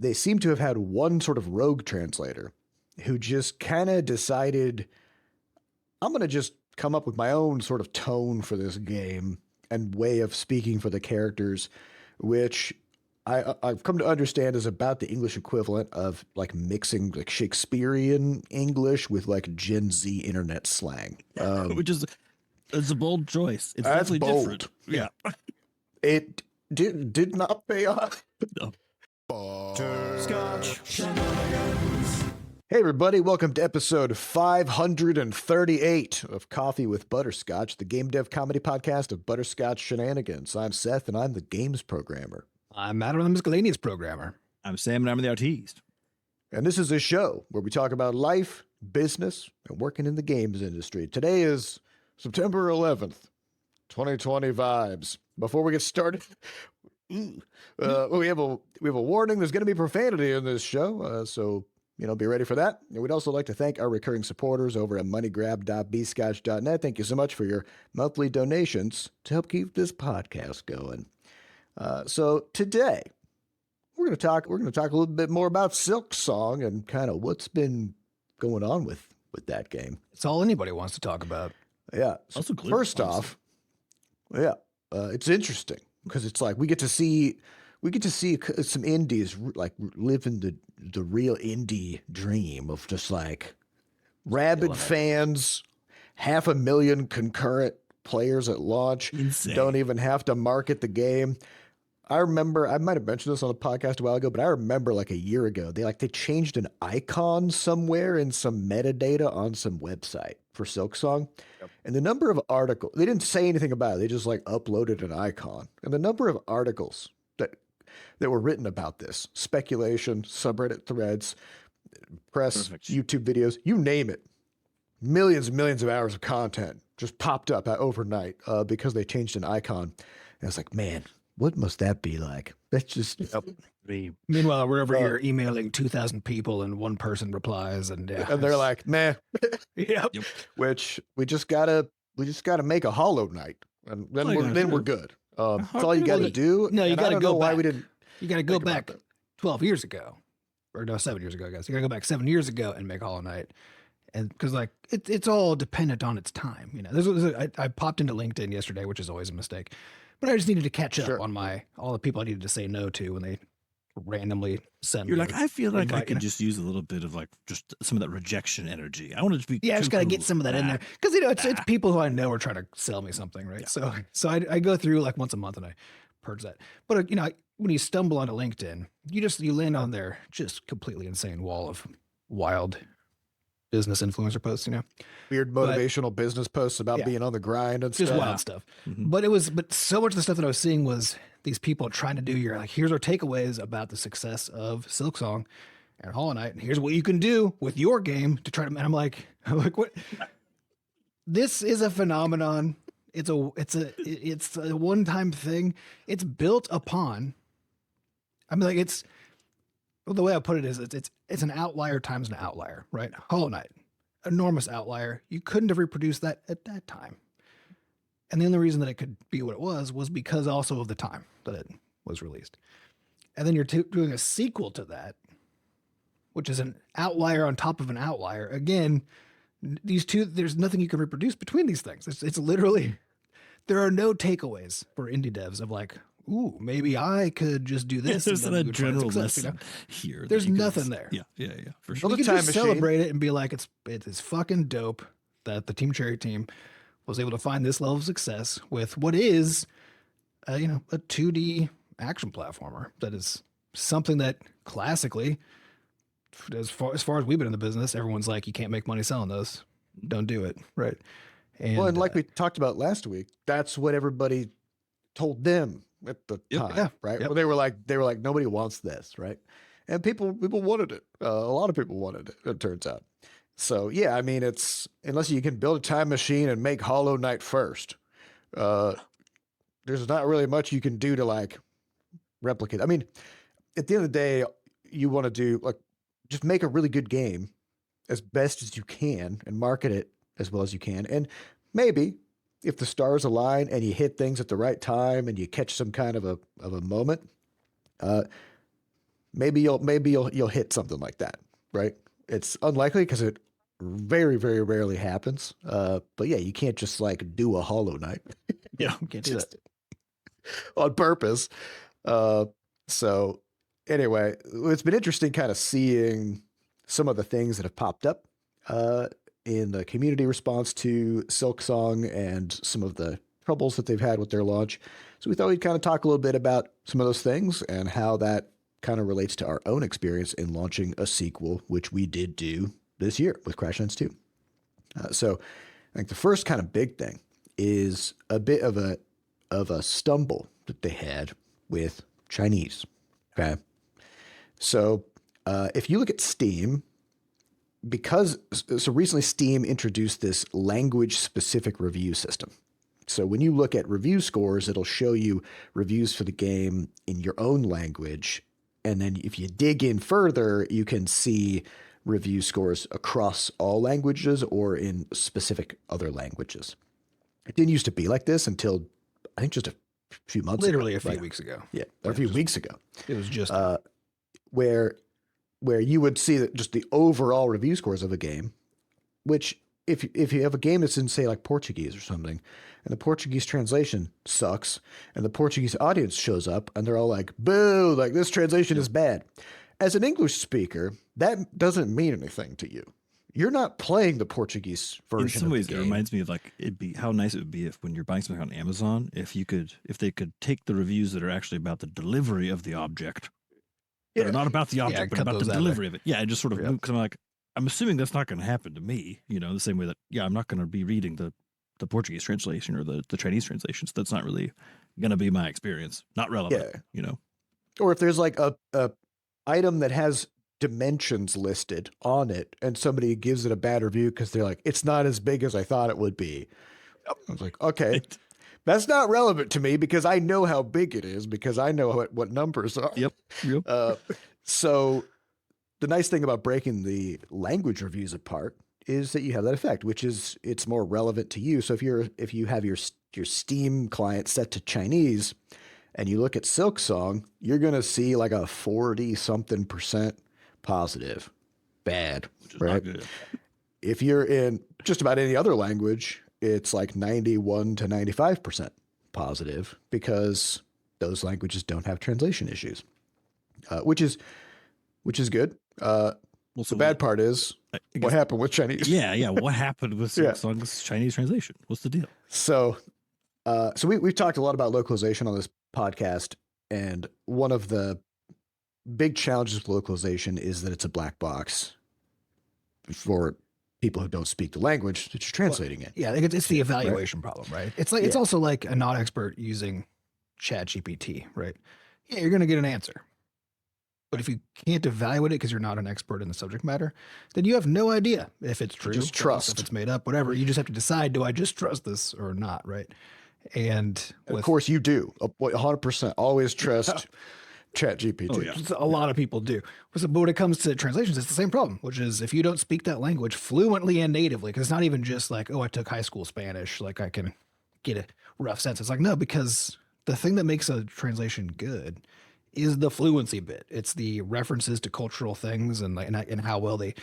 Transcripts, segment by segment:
they seem to have had one sort of rogue translator who just kind of decided, I'm going to just come up with my own sort of tone for this game and way of speaking for the characters, which I've come to understand is about the English equivalent of like mixing like Shakespearean English with like Gen Z internet slang. Which is it's a bold choice. It's That's definitely bold. different. Yeah. It did not pay off. No. Butterscotch. Hey everybody, welcome to episode 538 of Coffee with Butterscotch, the game dev comedy podcast of Butterscotch Shenanigans. I'm Seth and I'm the games programmer. I'm Matt, I'm the miscellaneous programmer. I'm Sam and I'm the artiste. And this is a show where we talk about life, business, and working in the games industry. Today is September 11th, 2020 vibes. Before we get started, we have a warning. There's going to be profanity in this show, so be ready for that. And we'd also like to thank our recurring supporters over at moneygrab.bscotch.net. Thank you so much for your monthly donations to help keep this podcast going. So today we're going to talk a little bit more about Silksong and kind of what's been going on with that game. It's all anybody wants to talk about. Yeah. So Also clear, first off, it's interesting because it's like we get to see some indies like living the real indie dream of just like rabid fans, 500,000 concurrent players at launch. Insane. Don't even have to market the game. I remember, I might have mentioned this on the podcast a while ago, but I remember like a year ago, they changed an icon somewhere in some metadata on some website for Silksong. Yep. And the number of articles, they didn't say anything about it. They just like uploaded an icon. And the number of articles that were written about this, speculation, subreddit threads, press, Perfect. YouTube videos, you name it. Millions and millions of hours of content just popped up overnight because they changed an icon. And it's like, man, what must that be like? That's just... Meanwhile, we're over here emailing 2,000 people and one person replies and they're like, meh. Yep. Which we just gotta make a Hollow Knight. And then we're good. That's all you got to do. No, you got to go back. Why we didn't. You got to go back 12 years ago, or no, 7 years ago, I guess. You got to go back 7 years ago and make Hollow Knight, and because like it's all dependent on its time. I popped into LinkedIn yesterday, which is always a mistake, but I just needed to catch up on all the people I needed to say no to when they randomly send. You're like, I feel like I could just use a little bit of like just some of that rejection energy. I want to be I just got to get some of that in there because it's people who I know are trying to sell me something, right? Yeah. So I go through like once a month and I purge that. But when you stumble onto LinkedIn, you land on their just completely insane wall of wild business influencer posts, weird motivational business posts about being on the grind and just stuff. Wild stuff. Mm-hmm. But so much of the stuff that I was seeing was these people trying to do here's our takeaways about the success of Silksong and Hollow Knight, and here's what you can do with your game to try to. And I'm like, what? This is a phenomenon. It's a one-time thing. It's built upon. I mean, like the way I put it is it's an outlier times an outlier, right? Hollow Knight, enormous outlier. You couldn't have reproduced that at that time. And the only reason that it could be what it was because also of the time that it was released. And then you're doing a sequel to that, which is an outlier on top of an outlier. Again, these two, there's nothing you can reproduce between these things. It's literally, there are no takeaways for indie devs of like, ooh, maybe I could just do this. There's not a general lesson here. There's nothing there. Yeah, for sure. You can just celebrate it and be like, it is fucking dope that the Team Cherry team was able to find this level of success with what is, a 2D action platformer. That is something that classically, as far as we've been in the business, everyone's like, you can't make money selling those. Don't do it, right? And like we talked about last week, that's what everybody told them at the time, right? Yep. Well, they were like, nobody wants this, right? And people wanted it. A lot of people wanted it. It turns out. So yeah, I mean, it's unless you can build a time machine and make Hollow Knight first, there's not really much you can do to like replicate. I mean, at the end of the day, you want to do like just make a really good game as best as you can and market it as well as you can. And maybe if the stars align and you hit things at the right time and you catch some kind of a moment, maybe you'll hit something like that, right? It's unlikely because it very, very rarely happens. But yeah, you can't just like do a Hollow Knight Yeah, can't do that. on purpose. Uh, so anyway, it's been interesting kind of seeing some of the things that have popped up in the community response to Silksong and some of the troubles that they've had with their launch. So we thought we'd kind of talk a little bit about some of those things and how that kind of relates to our own experience in launching a sequel, which we did do this year with Crashlands 2. So I think the first kind of big thing is a bit of a stumble that they had with Chinese. Okay. So if you look at Steam, so recently Steam introduced this language specific review system. So when you look at review scores, it'll show you reviews for the game in your own language. And then if you dig in further, you can see review scores across all languages or in specific other languages. It didn't used to be like this until I think just a few months Literally ago. a few weeks ago. Yeah, a few weeks ago. It was just Where you would see that just the overall review scores of a game, which if you have a game that's in, say, like Portuguese or something, and the Portuguese translation sucks, and the Portuguese audience shows up, and they're all like, boo, like this translation is bad. As an English speaker, that doesn't mean anything to you. You're not playing the Portuguese version. In some of ways, the it game. reminds me of like how nice it would be if when you're buying something on Amazon, if they could take the reviews that are actually about the delivery of the object, that are not about the object, but cut about the those out of delivery of it. Yeah, and just sort of Yep. because I'm like, I'm assuming that's not going to happen to me. The same way that I'm not going to be reading the Portuguese translation or the Chinese translation. So that's not really going to be my experience. Not relevant. Or if there's like a item that has dimensions listed on it and somebody gives it a bad review because they're like, it's not as big as I thought it would be. I was like, okay, that's not relevant to me because I know how big it is because I know what numbers are. Yep. So the nice thing about breaking the language reviews apart is that you have that effect, which is it's more relevant to you. So if you have your Steam client set to Chinese and you look at Silksong, you're going to see like a 40-something% positive, bad, Which is right? not good. If you're in just about any other language, it's like 91 to 95% positive because those languages don't have translation issues, which is good. Well, The bad part is I what guess- happened with Chinese. Yeah. What happened with Yeah. Silksong's Chinese translation? What's the deal? So we've talked a lot about localization on this podcast, and one of the big challenges with localization is that it's a black box for people who don't speak the language that you're translating it. Yeah, I think it's the evaluation problem, right? It's like it's Yeah. also like a non-expert using ChatGPT, right? Yeah, you're going to get an answer. But if you can't evaluate it because you're not an expert in the subject matter, then you have no idea if it's true, just false, trust. if it's made up, whatever. You just have to decide: do I just trust this or not? Right? And Of course you do. 100%. Always trust ChatGPT. Oh, yeah. a lot of people do. But when it comes to translations, it's the same problem, which is if you don't speak that language fluently and natively, because it's not even just like, oh, I took high school Spanish, like I can get a rough sense. It's like, no, because the thing that makes a translation good is the fluency bit. It's the references to cultural things and how well they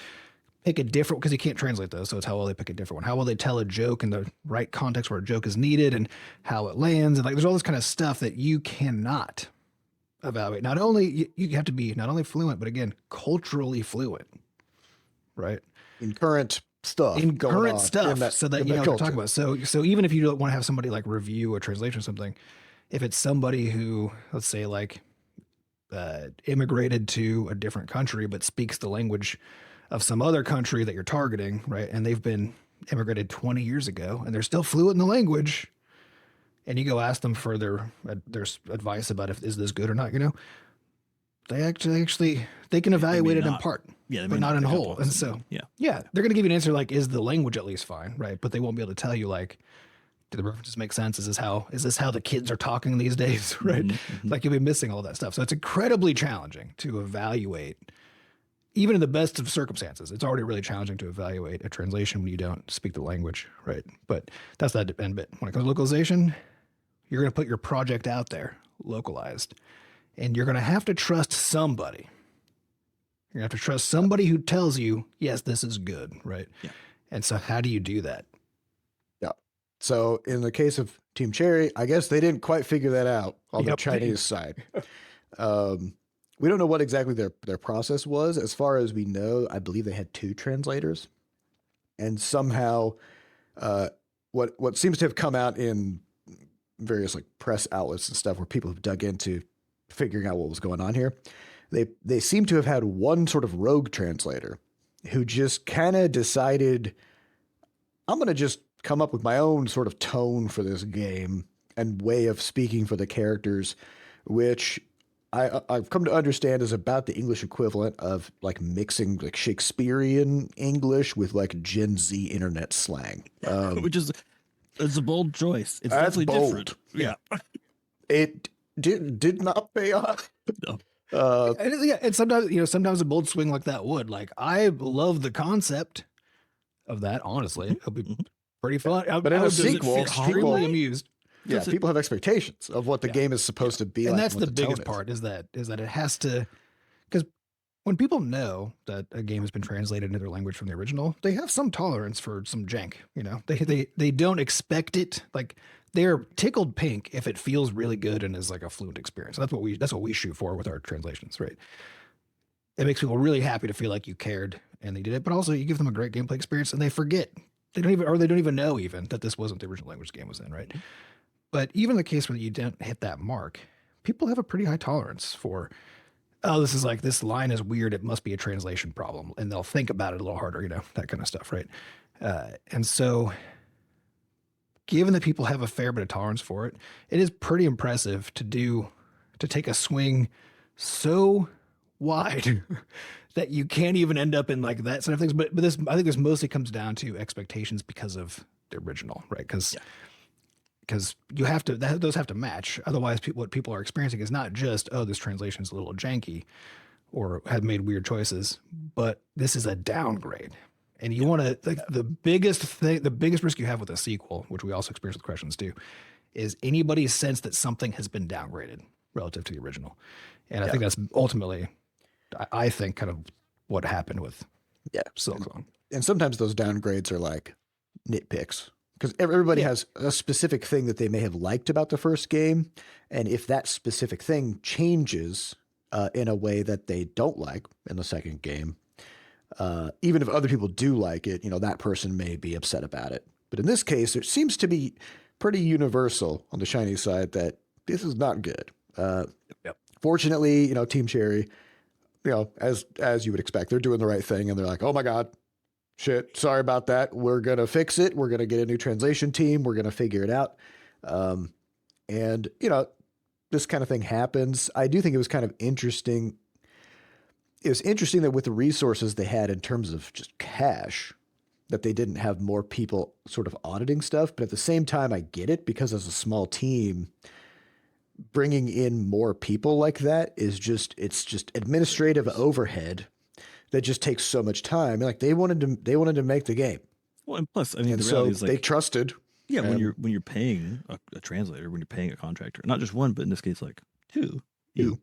pick a different, because you can't translate those. So it's how well they pick a different one, how well they tell a joke in the right context where a joke is needed and how it lands. And like, there's all this kind of stuff that you cannot evaluate. Not only you have to be not only fluent, but again, culturally fluent, right? In current stuff. In going current on stuff, in that, so that in you know that what to talk culture. about. So even if you don't want to have somebody like review a translation or something, if it's somebody who, let's say, like immigrated to a different country but speaks the language of some other country that you're targeting, right? And they've been immigrated 20 years ago and they're still fluent in the language, and you go ask them for their advice about is this good or not, they actually they can evaluate it in not. part, Yeah, they but may not in pick up whole. on And something. so yeah, they're going to give you an answer like, is the language at least fine, right? But they won't be able to tell you like, do the references make sense? Is this how the kids are talking these days, right? Mhm. Like you'll be missing all that stuff. So it's incredibly challenging to evaluate, even in the best of circumstances. It's already really challenging to evaluate a translation when you don't speak the language, right? But that's that end bit. When it comes to localization, you're going to put your project out there localized, and you're going to have to trust somebody You have to trust somebody who tells you, yes, this is good, right? Yeah. And so how do you do that? Yeah. So in the case of Team Cherry, I guess they didn't quite figure that out on the Yep. Chinese side. We don't know what exactly their process was. As far as we know, I believe they had 2 translators, and somehow, what seems to have come out in various like press outlets and stuff, where people have dug into figuring out what was going on here, they seem to have had one sort of rogue translator who just kind of decided, I'm going to just come up with my own sort of tone for this game and way of speaking for the characters, which I've come to understand is about the English equivalent of like mixing like Shakespearean English with like Gen Z internet slang. Which is it's a bold choice. It's That's definitely bold. different. Yeah. It did not pay off. No. And sometimes a bold swing like that would. Like, I love the concept of that, honestly. It'll be pretty fun. But in a would be sequel, extremely amused. Yeah, people have expectations of what the game is supposed to be And like. that's and what the tone biggest part is that it has to, because when people know that a game has been translated into their language from the original, they have some tolerance for some jank. They don't expect it. Like, they're tickled pink if it feels really good and is like a fluent experience. That's what we shoot for with our translations, right? It makes people really happy to feel like you cared and they did it, but also you give them a great gameplay experience and they forget. They don't even know even that this wasn't the original language the game was in, right? But even in the case where you don't hit that mark, people have a pretty high tolerance for, oh, this line is weird. It must be a translation problem. And they'll think about it a little harder, that kind of stuff, right? And so given that people have a fair bit of tolerance for it, it is pretty impressive to take a swing so wide that you can't even end up in like that sort of things. But I think this mostly comes down to expectations because of the original, right? Because you have to, those have to match. Otherwise, what people are experiencing is not just, oh, this translation is a little janky or have made weird choices, but this is a downgrade. And you want to, like, the biggest risk you have with a sequel, which we also experience with Crashlands too, is anybody's sense that something has been downgraded relative to the original. And I think that's ultimately, I think, kind of what happened with Silksong. And sometimes those downgrades are like nitpicks, because everybody has a specific thing that they may have liked about the first game. And if that specific thing changes in a way that they don't like in the second game, even if other people do like it, that person may be upset about it. But in this case, it seems to be pretty universal on the Chinese side that this is not good. Fortunately, Team Cherry, as you would expect, they're doing the right thing, and they're like, oh my God, shit, sorry about that. We're going to fix it. We're going to get a new translation team. We're going to figure it out. And this kind of thing happens. I do think it was kind of interesting. It was interesting that with the resources they had in terms of just cash, that they didn't have more people sort of auditing stuff. But at the same time, I get it, because as a small team, bringing in more people like that it's just administrative overhead that just takes so much time. Like, they wanted to make the game. Well, and plus, I mean, And the so reality is, like, they trusted. yeah, when you're paying a translator, when you're paying a contractor, not just one, but in this case, like two, you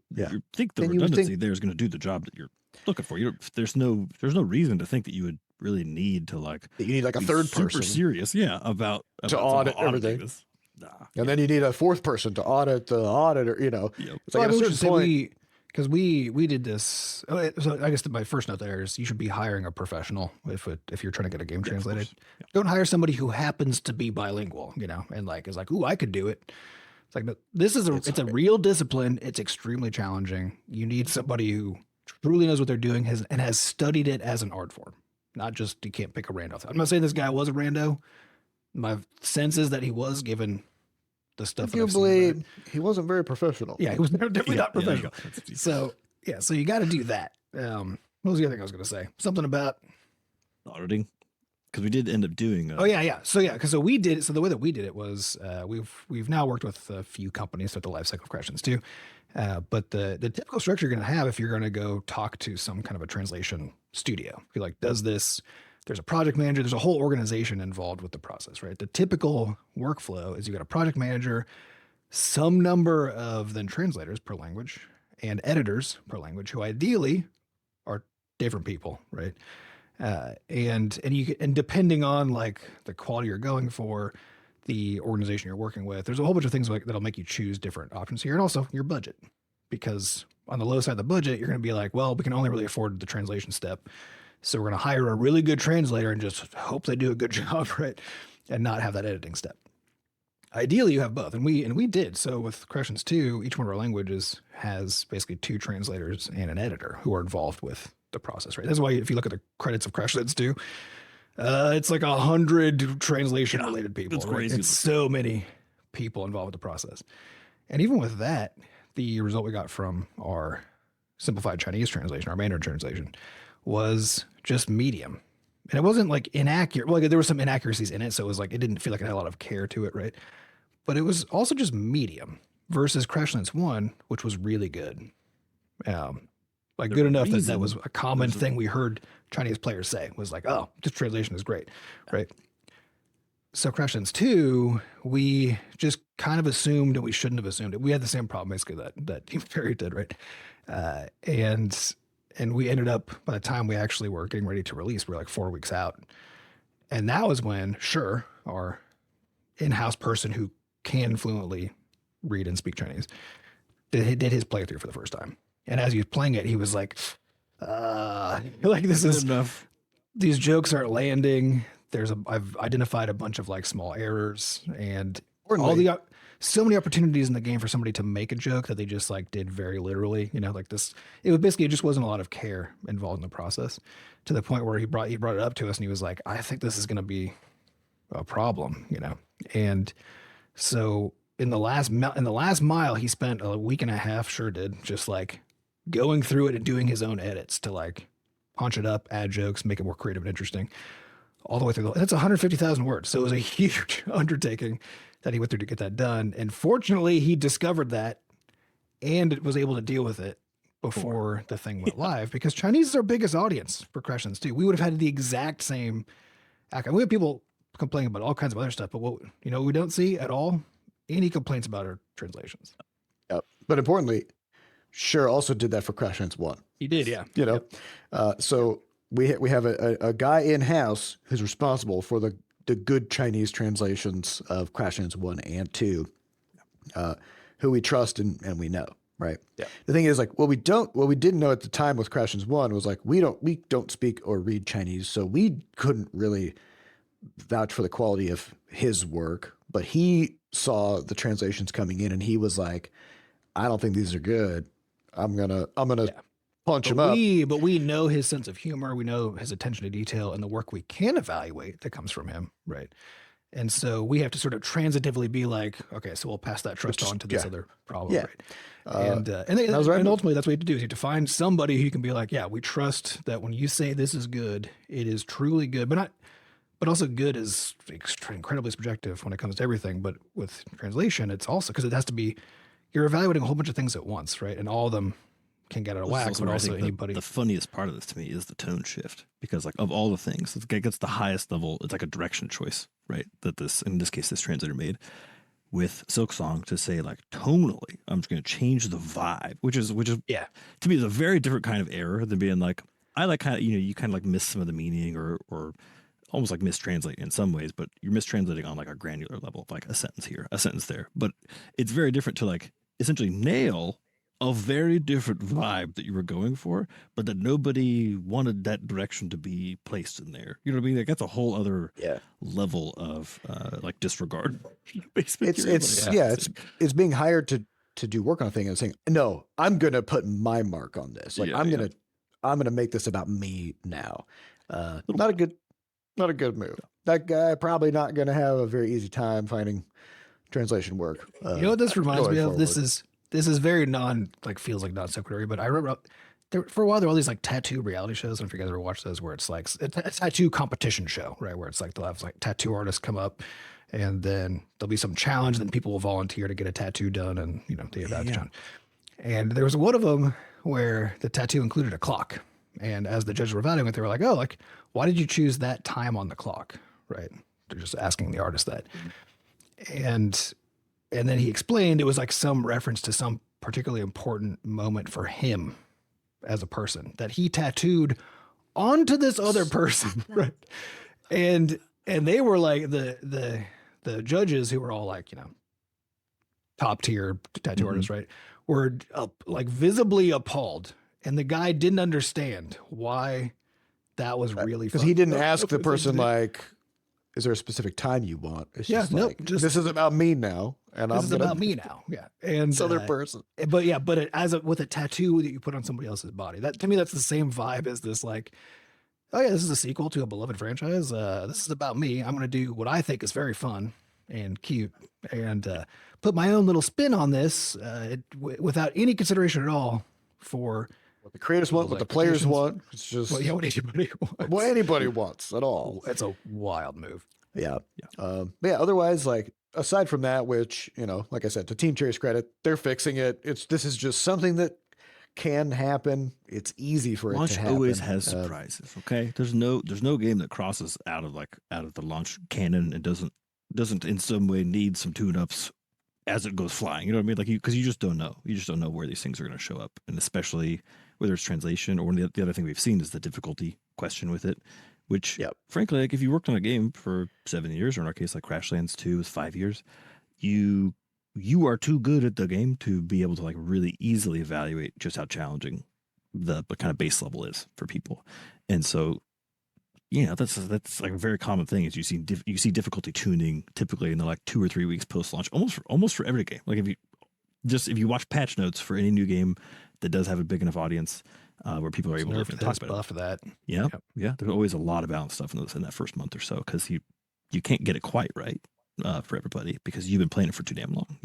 think the redundancy there is going to do the job that you're looking for. There's no reason to think that you would really need to that you need like a third super person serious, about to audit everything. This. Nah, and then you need a fourth person to audit the auditor. It's like at a certain point. Because we did this. So I guess my first note there is you should be hiring a professional if you're trying to get a game translated. Don't hire somebody who happens to be bilingual, and is like, ooh, I could do it. It's like, no, this is it's a real discipline. It's extremely challenging. You need somebody who truly knows what they're doing and has studied it as an art form, not just, you can't pick a rando. I'm not saying this guy was a rando. My sense is that he was, given the stuff. Arguably, he wasn't very professional. Yeah, he was definitely not professional. So you got to do that. What was the other thing I was going to say? Something about auditing, because we did end up doing. So we did it. So the way that we did it was we've now worked with a few companies throughout the life cycle of Crashlands too. But the typical structure you're going to have if you're going to go talk to some kind of a translation studio, you're like, does this? There's a project manager. There's a whole organization involved with the process, right? The typical workflow is you got a project manager, some number of then translators per language and editors per language, who ideally are different people, right? And depending on like the quality you're going for, the organization you're working with, there's a whole bunch of things like that'll make you choose different options here, and also your budget, because on the low side of the budget, you're going to be like, well, we can only really afford the translation step, so we're going to hire a really good translator and just hope they do a good job, right, and not have that editing step. Ideally, you have both, and we did. So with Crashlands 2, each one of our languages has basically 2 translators and an editor who are involved with the process, right? That's why if you look at the credits of Crashlands 2, it's like 100 translation related people. That's crazy. Right? It's so many people involved with the process. And even with that, the result we got from our simplified Chinese translation, our Mandarin translation, was just medium. And it wasn't like inaccurate. Well, like, there were some inaccuracies in it. So it was like, it didn't feel like it had a lot of care to it, right? But it was also just medium versus Crashlands 1, which was really good. Like good enough that that was a common thing we heard Chinese players say was like, oh, this translation is great, right? So Crashlands 2, we just kind of assumed, and we shouldn't have assumed it. We had the same problem basically that Team Fairy did, right? And we ended up, by the time we actually were getting ready to release, we were like 4 weeks out. And that was when, sure, our in-house person who can fluently read and speak Chinese did his playthrough for the first time. And as he was playing it, he was like, this is enough. These jokes aren't landing. I've identified a bunch of like small errors and so many opportunities in the game for somebody to make a joke that they just like did very literally, like this. It just wasn't a lot of care involved in the process, to the point where he brought it up to us and he was like, I think this is going to be a problem, And so in the last mile, he spent a week and a half, sure did, just like going through it and doing his own edits to like punch it up, add jokes, make it more creative and interesting, all the way through. That's 150,000 words. So it was a huge undertaking that he went through to get that done. And fortunately, he discovered that and was able to deal with it before the thing went live, because Chinese is our biggest audience for Crashlands 2. We would have had the exact same outcome. We have people complaining about all kinds of other stuff, but what we don't see at all any complaints about our translations. Yep. But importantly, Sure also did that for Crashlands 1. He did, yeah. So we have a guy in-house who's responsible for the good Chinese translations of Crashlands 1 and 2, who we trust and we know, right? Yeah. The thing is, like, what we didn't know at the time with Crashlands 1 was like we don't speak or read Chinese, so we couldn't really vouch for the quality of his work, but he saw the translations coming in and he was like, I don't think these are good. I'm gonna punch him up. But we know his sense of humor. We know his attention to detail and the work we can evaluate that comes from him, right? And so we have to sort of transitively be like, okay, so we'll pass that trust on to this other problem, right? And ultimately, that's what you have to do. Is you have to find somebody who can be like, yeah, we trust that when you say this is good, it is truly good, but also good is incredibly subjective when it comes to everything. But with translation, it's also because it has to be. You're evaluating a whole bunch of things at once, right? And all of them can get out of whack, but also anybody. The funniest part of this to me is the tone shift, because like of all the things, it gets the highest level. It's like a direction choice, right? That in this case, this translator made with Silksong to say like tonally, I'm just going to change the vibe, which is yeah, to me is a very different kind of error than being like, I like kind of, you kind of like miss some of the meaning or almost like mistranslate in some ways, but you're mistranslating on like a granular level, like a sentence here, a sentence there. But it's very different to like essentially nail a very different vibe that you were going for, but that nobody wanted that direction to be placed in there. You know what I mean? Like that's a whole other level of like disregard. It's being hired to do work on a thing and saying, no, I'm gonna put my mark on this. Like I'm gonna make this about me now. Not a good move. That guy probably not gonna have a very easy time finding translation work. You know what this reminds me of? Forward. This is very feels like non sequitur, but I remember for a while there were all these like tattoo reality shows. I don't know if you guys ever watched those, where it's like a tattoo competition show, right? Where it's like they'll have like tattoo artists come up and then there'll be some challenge, and then people will volunteer to get a tattoo done, and they have that done. And there was one of them where the tattoo included a clock. And as the judges were evaluating it, they were like, oh, like, why did you choose that time on the clock? Right. They're just asking the artist that. And then he explained it was like some reference to some particularly important moment for him as a person that he tattooed onto this other person. Right. And they were like the judges who were all like, top tier tattoo artists, right? Were like visibly appalled. And the guy didn't understand why that was really because he didn't ask the person like, is there a specific time you want? It's just like, this is about me now. And this is about me now. Yeah. And this other person. But yeah, but with a tattoo that you put on somebody else's body, that to me, that's the same vibe as this, like, oh yeah, this is a sequel to a beloved franchise. This is about me. I'm going to do what I think is very fun and cute and put my own little spin on this without any consideration at all for what the creators want, what the players want. It's just what anybody wants. What anybody wants at all. It's a wild move. Yeah. Otherwise, like, aside from that, which, like I said, to Team Cherry's credit, they're fixing it. This is just something that can happen. It's easy for launch it to happen. Always has surprises. Okay, there's no game that crosses out of the launch canon and doesn't in some way need some tune-ups as it goes flying. You know what I mean? Like, because you just don't know. You just don't know where these things are going to show up, and especially whether it's translation or the other thing we've seen is the difficulty question with it. Which, frankly, like if you worked on a game for 7 years, or in our case, like Crashlands 2 is 5 years, you are too good at the game to be able to like really easily evaluate just how challenging the kind of base level is for people. And so, that's like a very common thing is you see difficulty tuning typically in the like 2 or 3 weeks post launch, almost for every game. Like if you watch patch notes for any new game that does have a big enough audience, where people are able to talk about it. For that. Yeah. There's always a lot of balance stuff in that first month or so because you can't get it quite right for everybody because you've been playing it for too damn long.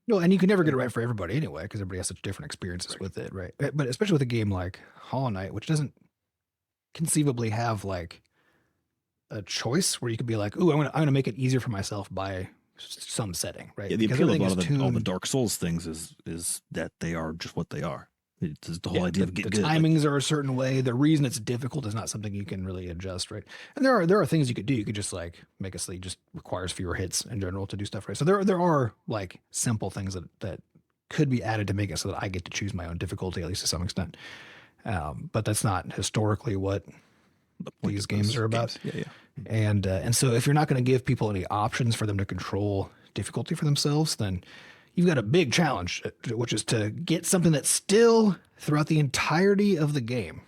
No, and you can never get it right for everybody anyway because everybody has such different experiences with it, right? But especially with a game like Hollow Knight, which doesn't conceivably have like a choice where you could be like, "Ooh, I'm gonna make it easier for myself by some setting," right? Yeah, the appeal of all the Dark Souls things is that they are just what they are. It's the whole idea of getting the timings are a certain way. The reason it's difficult is not something you can really adjust, right? And there are things you could do. You could just like make it so it just requires fewer hits in general to do stuff, right? So there are like simple things that could be added to make it so that I get to choose my own difficulty, at least to some extent. But that's not historically what these games are about. Yeah. And so if you're not going to give people any options for them to control difficulty for themselves, then you've got a big challenge, which is to get something that's still throughout the entirety of the game,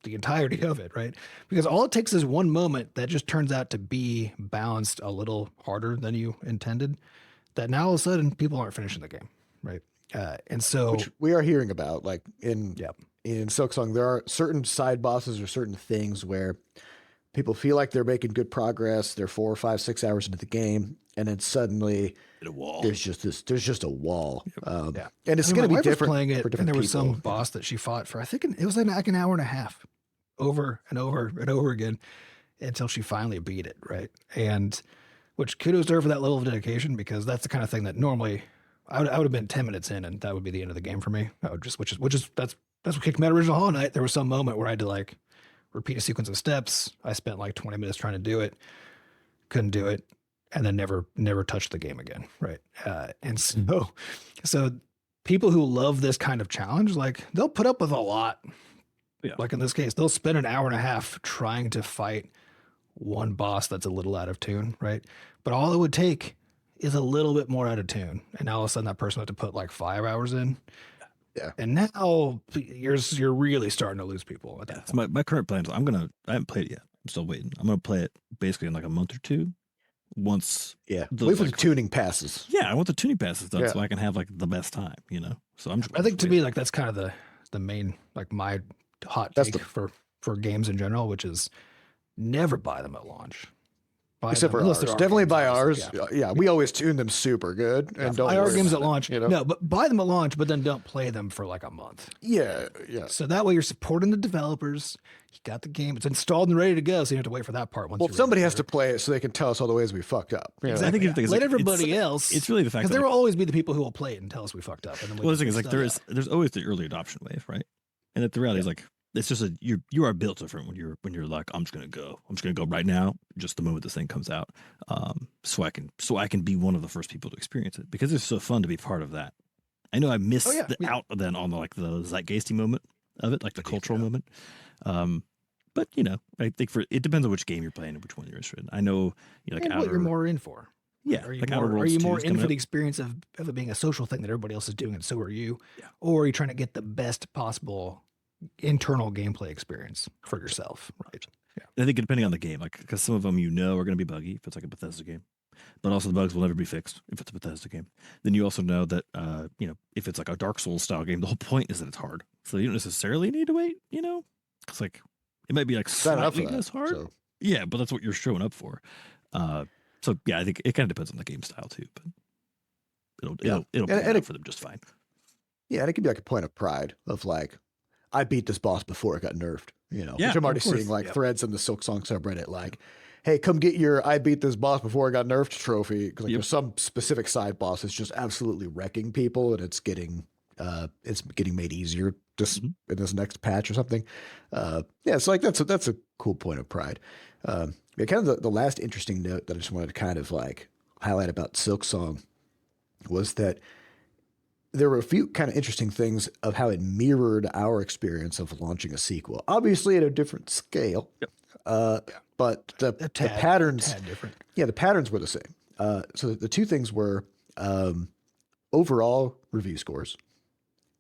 the entirety of it, right? Because all it takes is one moment that just turns out to be balanced a little harder than you intended, that now all of a sudden people aren't finishing the game, right? And so... Which we are hearing about, like in Silksong, there are certain side bosses or certain things where people feel like they're making good progress. They're 4, 5, 6 hours into the game, and then suddenly there's just a wall. And it's going to be different playing it, for different and there was people. some boss that she fought for. I think it was like an hour and a half, over and over and over again, until she finally beat it. Right, and which kudos to her for that level of dedication, because that's the kind of thing that normally I would have been 10 minutes in, and that would be the end of the game for me. I would just, that's what kicked me out of original Hollow Knight. There was some moment where I had to like repeat a sequence of steps. I spent like 20 minutes trying to do it, couldn't do it, and then never touched the game again, right? And so people who love this kind of challenge, like they'll put up with a lot. Yeah. Like in this case, they'll spend an hour and a half trying to fight one boss that's a little out of tune, right? But all it would take is a little bit more out of tune, and now all of a sudden that person had to put like 5 hours in. Yeah. And now you're really starting to lose people at that point. So my current plan is I haven't played it yet. I'm still waiting. I'm going to play it basically in like a month or two. Once wait for the tuning passes. Yeah, I want the tuning passes done so I can have like the best time, So I think to me, like that's kind of the main, like my hot take for games in general, which is never buy them at launch. Except for ours. Definitely buy ours. Yeah, we always tune them super good. And don't buy our games at launch. You know? No, but buy them at launch, but then don't play them for like a month. Yeah. So that way you're supporting the developers. You got the game. It's installed and ready to go, so you don't have to wait for that part. Well, somebody has to play it so they can tell us all the ways we fucked up. Exactly. I think let everybody else. It's really the fact that there will always be the people who will play it and tell us we fucked up. And then the thing is, like, there's always the early adoption wave, right? And that the reality is like, it's just you are built different when you're like, I'm just gonna go right now, just the moment this thing comes out, so I can be one of the first people to experience it, because it's so fun to be part of that. I know I missed out then on the zeitgeisty moment of it, like the cultural movement. But I think it depends on which game you're playing and which one you're interested in. I know, like and what you're more in for. Yeah, are you like more in for the experience of it being a social thing that everybody else is doing, and so are you? Yeah. Or are you trying to get the best possible internal gameplay experience for yourself? Right. Yeah. I think depending on the game, like because some of them are going to be buggy if it's like a Bethesda game, but also the bugs will never be fixed if it's a Bethesda game. Then you also know that if it's like a Dark Souls style game, the whole point is that it's hard, so you don't necessarily need to wait. It's like it might be like slightly less hard. So. Yeah, but that's what you're showing up for. So yeah, I think it kind of depends on the game style too, but it'll be for them just fine. Yeah, and it can be like a point of pride of like, I beat this boss before it got nerfed, Yeah, which I'm already seeing like threads in the Silksong subreddit, like, hey, come get your I beat this boss before it got nerfed trophy. Because there's some specific side boss that's just absolutely wrecking people, and it's getting made easier just in this next patch or something. So like that's a cool point of pride. Kind of the last interesting note that I just wanted to kind of like highlight about Silksong was that there were a few kind of interesting things of how it mirrored our experience of launching a sequel, obviously at a different scale. But the patterns, different. Yeah, the patterns were the same. So the two things were overall review scores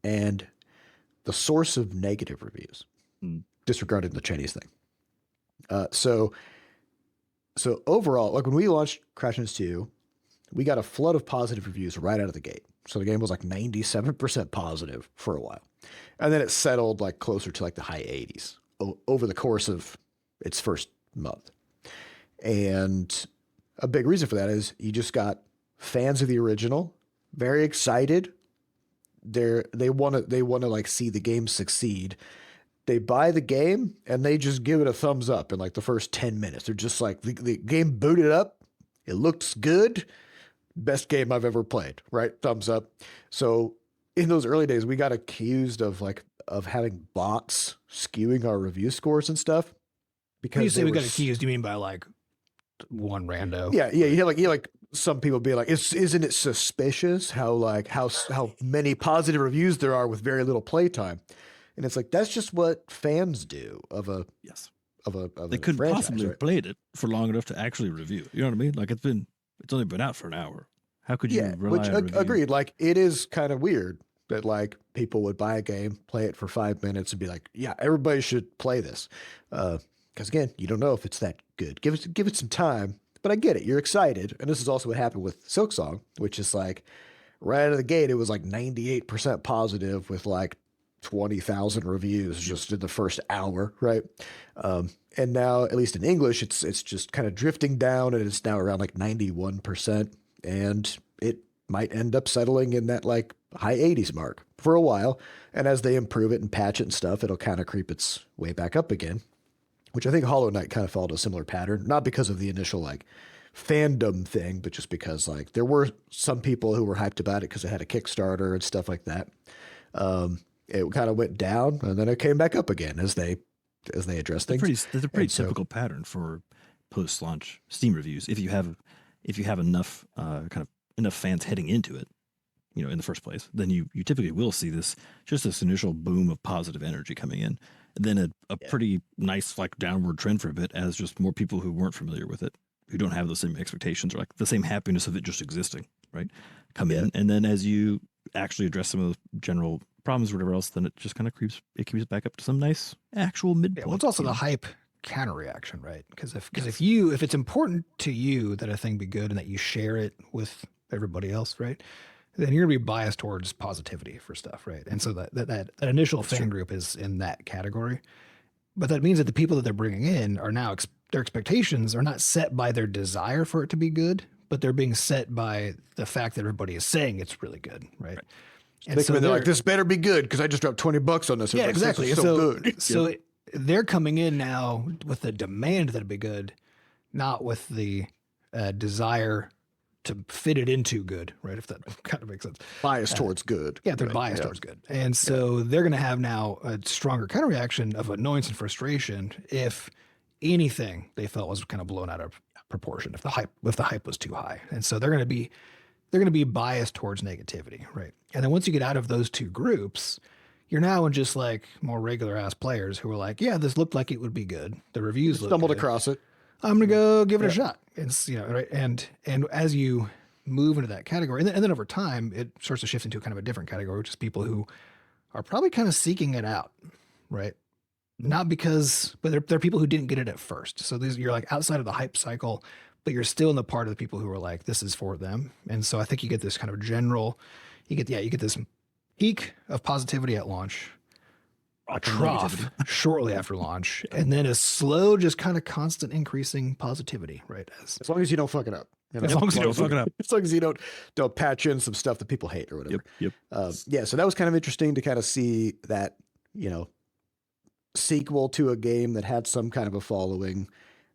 and the source of negative reviews, disregarding the Chinese thing. So overall, like when we launched Crashlands 2, we got a flood of positive reviews right out of the gate. So the game was like 97% positive for a while. And then it settled like closer to like the high 80s over the course of its first month. And a big reason for that is you just got fans of the original, very excited. They want to like see the game succeed. They buy the game and they just give it a thumbs up in like the first 10 minutes. They're just like, the game booted up. It looks good. Best game I've ever played, right? Thumbs up. So in those early days, we got accused of having bots skewing our review scores and stuff. Because when you say we got accused, you mean by like one rando? Yeah. You hear like some people be like, isn't it suspicious how many positive reviews there are with very little playtime? And it's like, that's just what fans do of a they couldn't franchise, possibly have played it for long enough to actually review it. You know what I mean? Like it's only been out for an hour. How could you rely on agreed. Like it is kind of weird that like people would buy a game, play it for 5 minutes and be like, yeah, everybody should play this. Because again, you don't know if it's that good. Give it some time. But I get it. You're excited. And this is also what happened with Silksong, which is like right out of the gate, it was like 98% positive with like 20,000 reviews just in the first hour, right? And now, at least in English, it's just kind of drifting down, and it's now around like 91%, and it might end up settling in that like high 80s mark for a while. And as they improve it and patch it and stuff, it'll kind of creep its way back up again, which I think Hollow Knight kind of followed a similar pattern, not because of the initial like fandom thing, but just because like there were some people who were hyped about it because it had a Kickstarter and stuff like that. It kind of went down and then it came back up again as they address things. That's a pretty typical pattern for post-launch Steam reviews. If you have enough enough fans heading into it, in the first place, then you typically will see this initial boom of positive energy coming in, and then a pretty nice like downward trend for a bit as just more people who weren't familiar with it, who don't have those same expectations or like the same happiness of it just existing, right, come in, and then as you actually address some of the general problems or whatever else, then it just kind of creeps back up to some nice actual midpoint. Well, it's also the hype counter reaction, right? Because if it's important to you that a thing be good and that you share it with everybody else, right, then you're gonna be biased towards positivity for stuff, right? And so that initial fan group is in that category. But that means that the people that they're bringing in are now their expectations are not set by their desire for it to be good, but they're being set by the fact that everybody is saying it's really good, right? And so they're like, this better be good because I just dropped $20 on this. Yeah, exactly. So good. So they're coming in now with the demand that it be good, not with the desire to fit it into good, right? If that kind of makes sense. Bias towards good. Yeah, they're biased towards good. And so they're going to have now a stronger counter reaction of annoyance and frustration if anything they felt was kind of blown out of proportion, if the hype was too high. And so they're going to be biased towards negativity, right? And then once you get out of those two groups, You're now in just like more regular ass players who are like, yeah, this looked like it would be good. The reviews look Stumbled good. across it. I'm gonna go give it a shot. It's right. And as you move into that category, and then over time, it starts to shift into kind of a different category, which is people who are probably kind of seeking it out, right? Not because, but they're people who didn't get it at first. So you're like outside of the hype cycle, but you're still in the part of the people who are like, this is for them. And so I think you get this kind of general, you get this peak of positivity at launch, a trough shortly after launch, and then a slow, just kind of constant increasing positivity, right? As long as you don't fuck it up. As long as you don't fuck it up. As long as you don't patch in some stuff that people hate or whatever. Yep. Yeah. So that was kind of interesting to kind of see that, sequel to a game that had some kind of a following.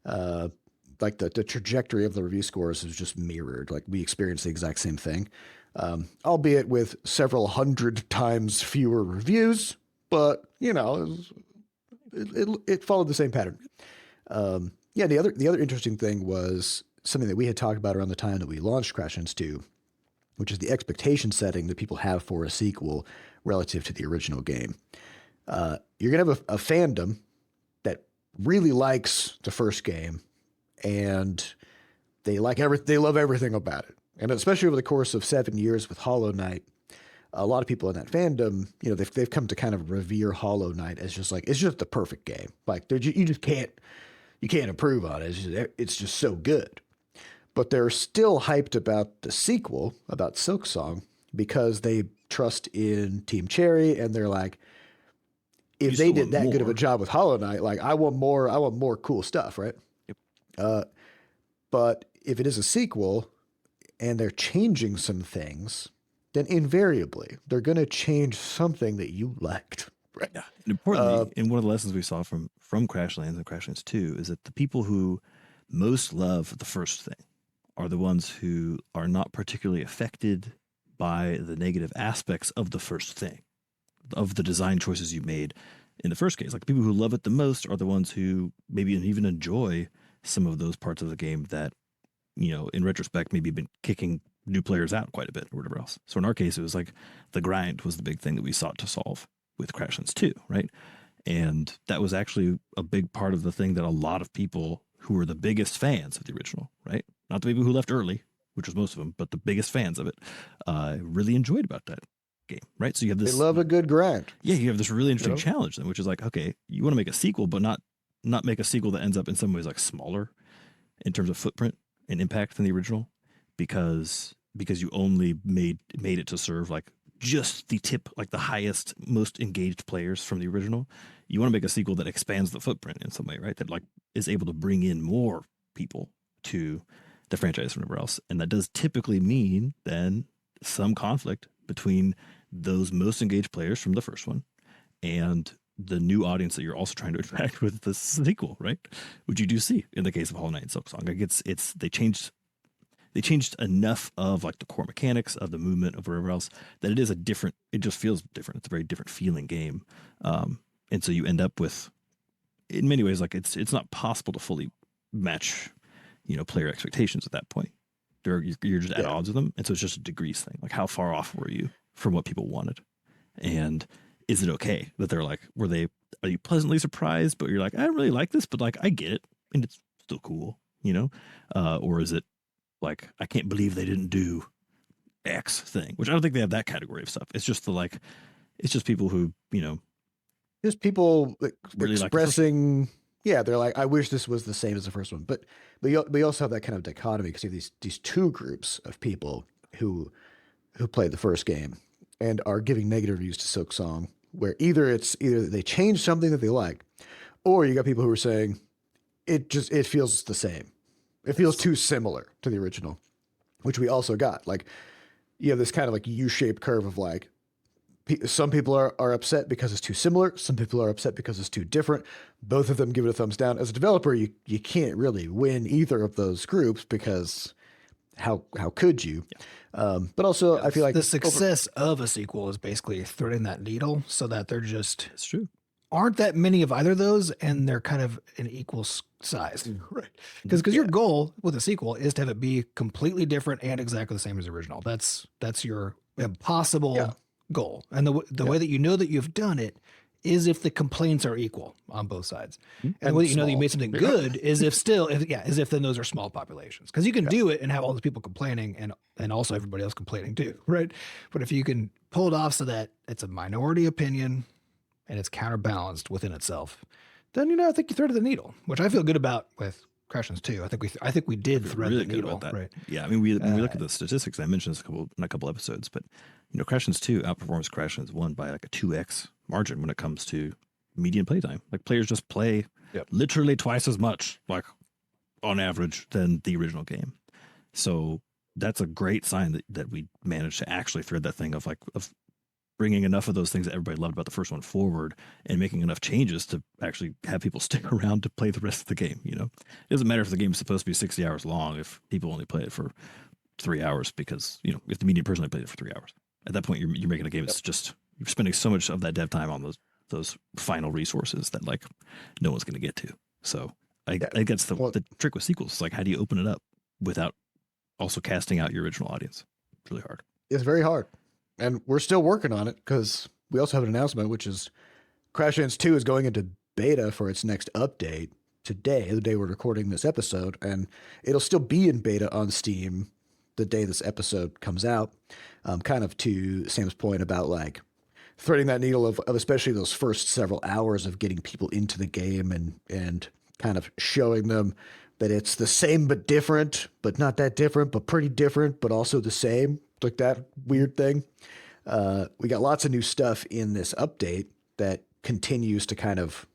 Like the trajectory of the review scores is just mirrored. Like we experienced the exact same thing, albeit with several hundred times fewer reviews, but it followed the same pattern. The other interesting thing was something that we had talked about around the time that we launched Crashlands 2, which is the expectation setting that people have for a sequel relative to the original game. You're going to have a fandom that really likes the first game and they love everything about it. And especially over the course of 7 years with Hollow Knight, a lot of people in that fandom, they've come to kind of revere Hollow Knight as just like, it's just the perfect game. Like you can't improve on it. It's just so good. But they're still hyped about the sequel, about Silksong, because they trust in Team Cherry and they're like, if they did that good of a job with Hollow Knight, like I want more cool stuff, right? Yep. But if it is a sequel and they're changing some things, then invariably they're going to change something that you liked. Right? Yeah. And importantly, and one of the lessons we saw from Crashlands and Crashlands 2 is that the people who most love the first thing are the ones who are not particularly affected by the negative aspects of the first thing, of the design choices you made in the first case. Like the people who love it the most are the ones who maybe even enjoy some of those parts of the game that, in retrospect, maybe been kicking new players out quite a bit or whatever else. So in our case, it was like the grind was the big thing that we sought to solve with Crashlands 2, right? And that was actually a big part of the thing that a lot of people who were the biggest fans of the original, right? Not the people who left early, which was most of them, but the biggest fans of it, really enjoyed about that game, right? So you have this. They love a good grind. Yeah, you have this really interesting challenge then, which is like, okay, you want to make a sequel, but not make a sequel that ends up in some ways like smaller in terms of footprint and impact than the original, because you only made it to serve like just the tip, like the highest, most engaged players from the original. You want to make a sequel that expands the footprint in some way, right? That like is able to bring in more people to the franchise from everywhere else. And that does typically mean then some conflict between those most engaged players from the first one and the new audience that you're also trying to attract with the sequel, right? Which you do see in the case of Hollow Knight and Silksong. Like they changed enough of like the core mechanics of the movement of whatever else that it just feels different. It's a very different feeling game. And so you end up with, in many ways, like it's not possible to fully match, player expectations at that point. You're just at odds with them. And so it's just a degrees thing. Like how far off were you from what people wanted? And is it okay that they're like, are you pleasantly surprised, but you're like, I don't really like this, but like, I get it. And it's still cool, or is it like, I can't believe they didn't do X thing, which I don't think they have that category of stuff. It's just it's just people who, just people really expressing, they're like, I wish this was the same as the first one. But you also have that kind of dichotomy because you have these two groups of people who played the first game and are giving negative reviews to Silksong, where either they changed something that they like, or you got people who are saying it feels the same. It feels too similar to the original, which we also got. Like you have this kind of like U-shaped curve of like, some people are upset because it's too similar. Some people are upset because it's too different. Both of them give it a thumbs down. As a developer, you can't really win either of those groups because how could you? Yeah. But also, I feel like the success of a sequel is basically threading that needle so that they're just it's true. Aren't that many of either of those, and they're kind of an equal size, right? Because your goal with a sequel is to have it be completely different and exactly the same as the original. That's your impossible goal. And the way that you know that you've done it is if the complaints are equal on both sides. And the way that you know that you made something good is if then those are small populations. Because you can do it and have all those people complaining and also everybody else complaining too, right? But if you can pull it off so that it's a minority opinion and it's counterbalanced within itself, then I think you threaded the needle, which I feel good about with Crashlands 2. I think we did thread really the needle, right? Yeah, I mean, when we look at the statistics, I mentioned this in a couple episodes, but Crashlands 2 outperforms Crashlands 1 by like a 2x margin when it comes to median playtime. Like players just play literally twice as much, like on average, than the original game. So that's a great sign that we managed to actually thread that thing of bringing enough of those things that everybody loved about the first one forward and making enough changes to actually have people stick around to play the rest of the game. It doesn't matter if the game is supposed to be 60 hours long if people only play it for 3 hours because, if the median person only played it for 3 hours. At that point, you're making a game that's just, you're spending so much of that dev time on those final resources that like no one's going to get to. So I think that's the trick with sequels. It's like, how do you open it up without also casting out your original audience? It's really hard. It's very hard. And we're still working on it because we also have an announcement, which is Crashlands 2 is going into beta for its next update today, the day we're recording this episode. And it'll still be in beta on Steam the day this episode comes out. Kind of to Sam's point about like threading that needle of especially those first several hours of getting people into the game and kind of showing them that it's the same but different, but not that different, but pretty different, but also the same. Like that weird thing. We got lots of new stuff in this update that continues to kind of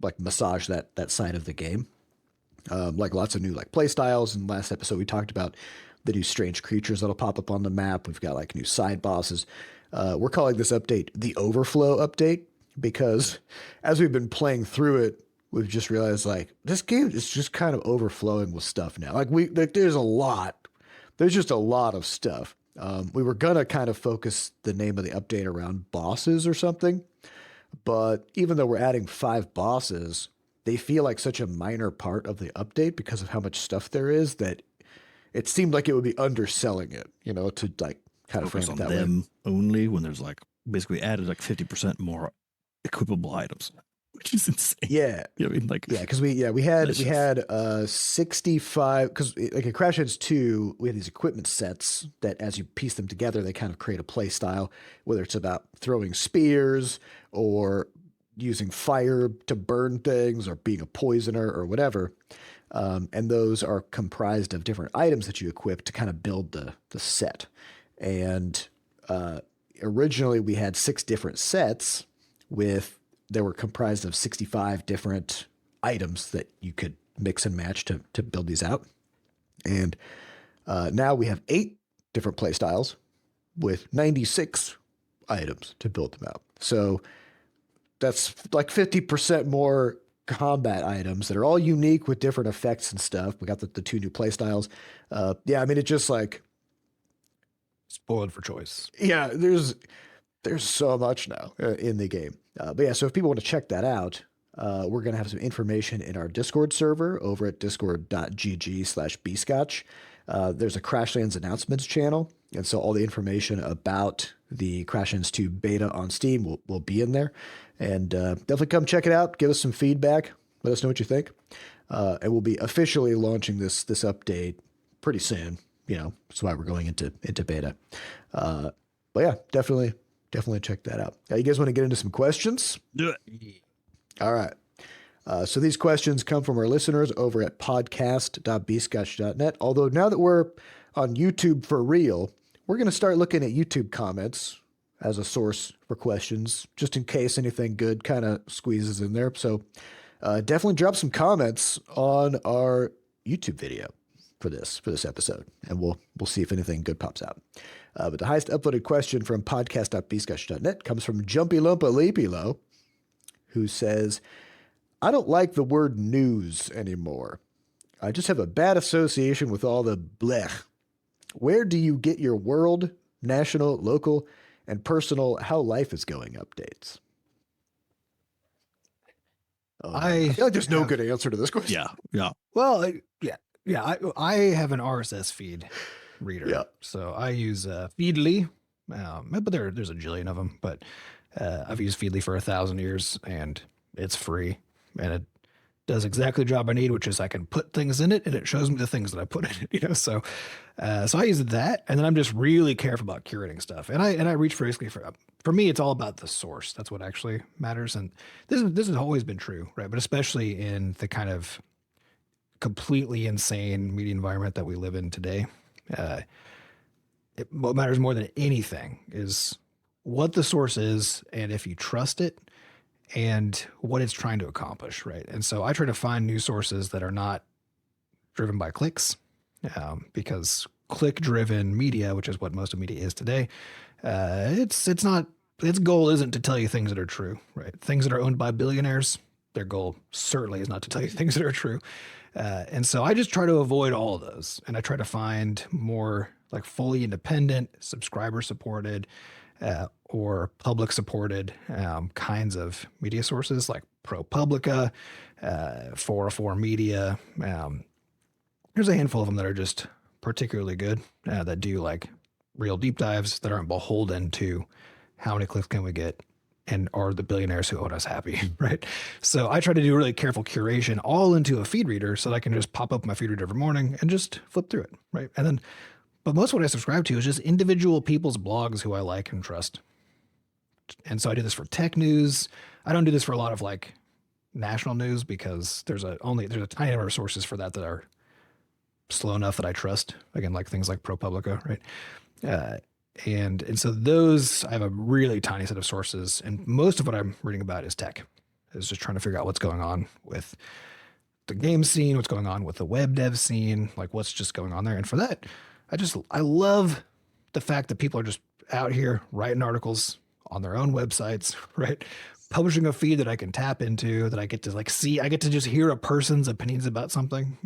like massage that side of the game. Like lots of new like play styles. And last episode we talked about the new strange creatures that'll pop up on the map. We've got like new side bosses. We're calling this update the Overflow update because as we've been playing through it, we've just realized like this game is just kind of overflowing with stuff now. Like there's just a lot of stuff. We were going to kind of focus the name of the update around bosses or something, but even though we're adding 5 bosses, they feel like such a minor part of the update because of how much stuff there is that it seemed like it would be underselling it, to like kind of frame it that way. Only when there's like basically added like 50% more equipable items, which is insane. Yeah. Because we had 65, because like in Crashlands 2, we had these equipment sets that as you piece them together, they kind of create a play style, whether it's about throwing spears or using fire to burn things or being a poisoner or whatever. And those are comprised of different items that you equip to kind of build the set. And originally we had 6 different sets they were comprised of 65 different items that you could mix and match to build these out. And now we have 8 different play styles with 96 items to build them out. So that's like 50% more combat items that are all unique with different effects and stuff. We got the 2 new play styles. It just like spoiled for choice. Yeah, there's so much now in the game. So if people want to check that out, we're going to have some information in our Discord server over at discord.gg/bscotch. There's a Crashlands announcements channel. And so all the information about the Crashlands 2 beta on Steam will be in there. And definitely come check it out. Give us some feedback. Let us know what you think. And we'll be officially launching this update pretty soon. That's why we're going into beta. But yeah, definitely check that out. You guys want to get into some questions? Do it. All right. So these questions come from our listeners over at podcast.bscotch.net. Although now that we're on YouTube for real, we're going to start looking at YouTube comments as a source for questions, just in case anything good kind of squeezes in there. So definitely drop some comments on our YouTube video for this episode, and we'll see if anything good pops out. But the highest uploaded question from podcast.bscotch.net comes from Jumpy Lumpa Leapy Low, who says, I don't like the word news anymore. I just have a bad association with all the blech. Where do you get your world, national, local, and personal how life is going updates? I feel like there's no good answer to this question. Yeah. Well, I have an RSS feed reader. Yeah. So I use Feedly, But there's a jillion of them. But I've used Feedly for 1,000 years, and it's free, and it does exactly the job I need, which is I can put things in it, and it shows me the things that I put in it. So I use that, and then I'm just really careful about curating stuff, and I reach basically for me, it's all about the source. That's what actually matters, and this has always been true, right? But especially in the kind of completely insane media environment that we live in today, what matters more than anything is what the source is, and if you trust it, and what it's trying to accomplish, right? And so I try to find news sources that are not driven by clicks, because click-driven media, which is what most of media is today, it's not. Its goal isn't to tell you things that are true, right? Things that are owned by billionaires, their goal certainly is not to tell you things that are true. And so I just try to avoid all of those, and I try to find more like fully independent, subscriber supported, or public supported kinds of media sources like ProPublica, 404 Media. There's a handful of them that are just particularly good, that do like real deep dives that aren't beholden to how many clicks can we get and are the billionaires who own us happy, right? So I try to do really careful curation all into a feed reader so that I can just pop up my feed reader every morning and just flip through it, right? And then, but most of what I subscribe to is just individual people's blogs who I like and trust. And so I do this for tech news. I don't do this for a lot of like national news because there's a tiny number of sources for that are slow enough that I trust. Again, like things like ProPublica, right? And so those, I have a really tiny set of sources, and most of what I'm reading about is tech. Is just trying to figure out what's going on with the game scene, what's going on with the web dev scene, like what's just going on there. And for that, I love the fact that people are just out here writing articles on their own websites, right? Publishing a feed that I can tap into, that I get to like see. I get to just hear a person's opinions about something,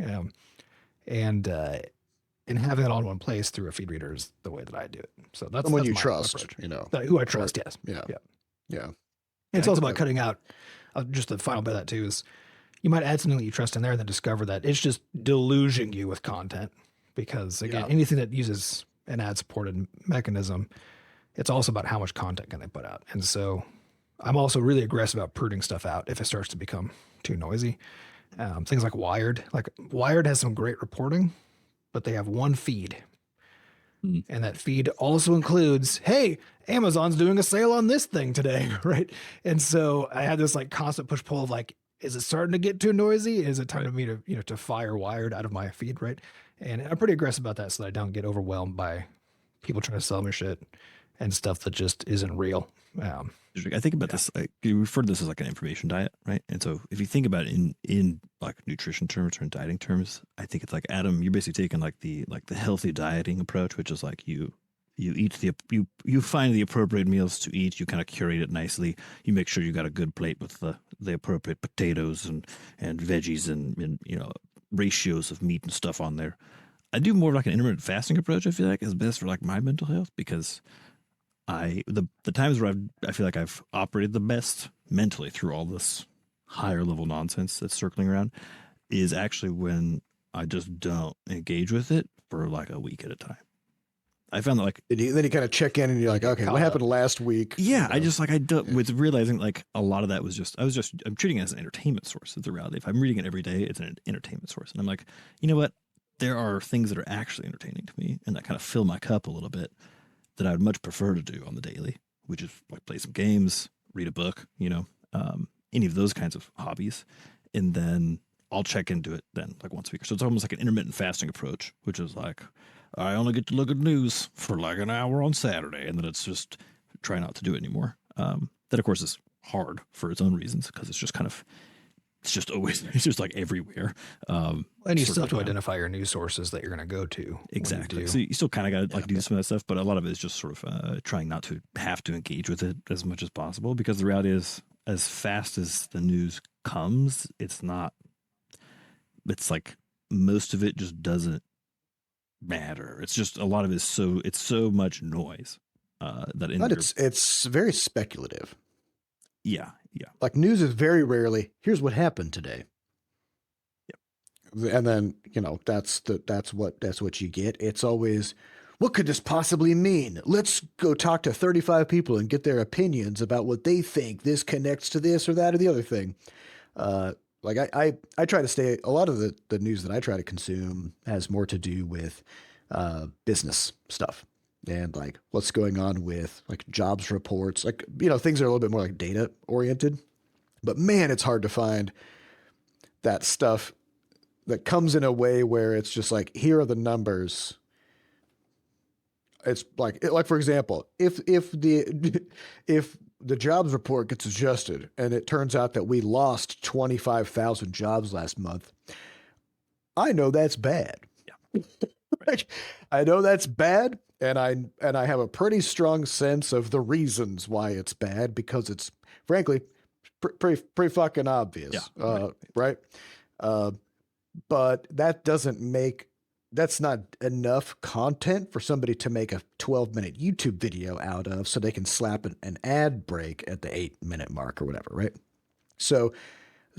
and having it all in one place through a feed reader is the way that I do it. So that's someone you my trust, approach. Who I trust. Yes. Yeah. And it's also about cutting out. Just the final bit of that too is you might add something that you trust in there, and then discover that it's just deluging you with content. Because again, anything that uses an ad-supported mechanism, it's also about how much content can they put out. And so I'm also really aggressive about pruning stuff out if it starts to become too noisy. Things like Wired has some great reporting, but they have one feed. And that feed also includes, hey, Amazon's doing a sale on this thing today, right? And so I had this like constant push pull of like, is it starting to get too noisy? Is it time for me to, to fire Wired out of my feed, right? And I'm pretty aggressive about that so that I don't get overwhelmed by people trying to sell me shit and stuff that just isn't real. I think about this, like you refer to this as like an information diet, right? And so if you think about it in like nutrition terms or in dieting terms, I think it's like Adam, you're basically taking like the healthy dieting approach, which is like you eat you find the appropriate meals to eat, you kind of curate it nicely, you make sure you got a good plate with the appropriate potatoes and veggies and ratios of meat and stuff on there. I do more of like an intermittent fasting approach. I feel like is best for like my mental health, because the times where I feel like I've operated the best mentally through all this higher level nonsense that's circling around is actually when I just don't engage with it for like a week at a time. I found that like then you kind of check in and you're like, okay, what happened last week? Yeah, I just like with realizing like a lot of that was I'm treating it as an entertainment source. It's a reality. If I'm reading it every day, it's an entertainment source, and I'm like, you know what? There are things that are actually entertaining to me and that kind of fill my cup a little bit that I would much prefer to do on the daily, which is like play some games, read a book, any of those kinds of hobbies, and then I'll check into it then like once a week. So it's almost like an intermittent fasting approach, which is like, I only get to look at news for like an hour on Saturday, and then it's just try not to do it anymore. That of course is hard for its own reasons because it's just always, it's just like everywhere. And you still have to identify your news sources that you're going to go to. Exactly. So you still kind of got to like do some of that stuff, but a lot of it is just sort of trying not to have to engage with it as much as possible, because the reality is, as fast as the news comes, it's like most of it just doesn't matter. It's just a lot of it is it's so much noise but it's very speculative. Yeah. Like news is very rarely, here's what happened today. Yep. And then, that's what you get. It's always, what could this possibly mean? Let's go talk to 35 people and get their opinions about what they think this connects to this or that or the other thing. Like I try to stay, a lot of the news that I try to consume has more to do with business stuff and like what's going on with like jobs reports, like, you know, things that are a little bit more like data oriented. But man, it's hard to find that stuff that comes in a way where it's just like, here are the numbers. It's like for example, if the jobs report gets adjusted and it turns out that we lost 25,000 jobs last month, I know that's bad. Yeah. Like, I know that's bad, and I have a pretty strong sense of the reasons why it's bad, because it's frankly pretty fucking obvious. Yeah, right. But that's not enough content for somebody to make a 12-minute YouTube video out of, so they can slap an ad break at the 8-minute mark or whatever, right?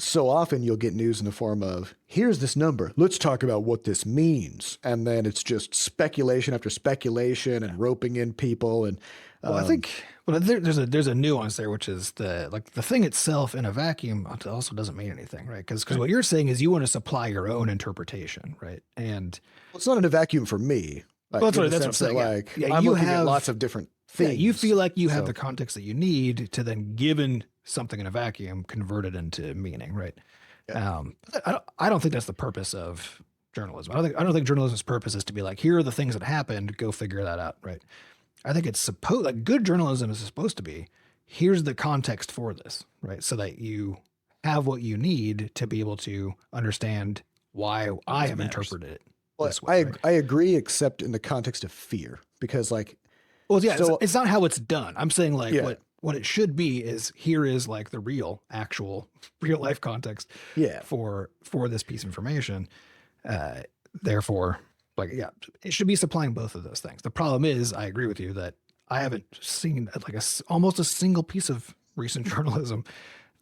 So often you'll get news in the form of, here's this number, let's talk about what this means. And then it's just speculation after speculation and roping in people. And well, I think there's a nuance there, which is the thing itself in a vacuum also doesn't mean anything, right? Because what you're saying is you want to supply your own interpretation, right? And it's not in a vacuum for me. Like, well, that's what I'm saying. Like, yeah, I'm you looking have at lots of different things. Yeah, you feel like you have the context that you need to then, given something in a vacuum, convert it into meaning, right? Yeah. I don't think that's the purpose of journalism. I don't think journalism's purpose is to be like, here are the things that happened, go figure that out, right? I think it's like good journalism is supposed to be, here's the context for this, right? So that you have what you need to be able to understand why I have interpreted it. Well, I agree, except in the context of fear, because like, well, yeah, it's not how it's done. I'm saying like what it should be is, here is like the actual real life context for this piece of information. Therefore, like, yeah, it should be supplying both of those things. The problem is, I agree with you that I haven't seen like almost a single piece of recent journalism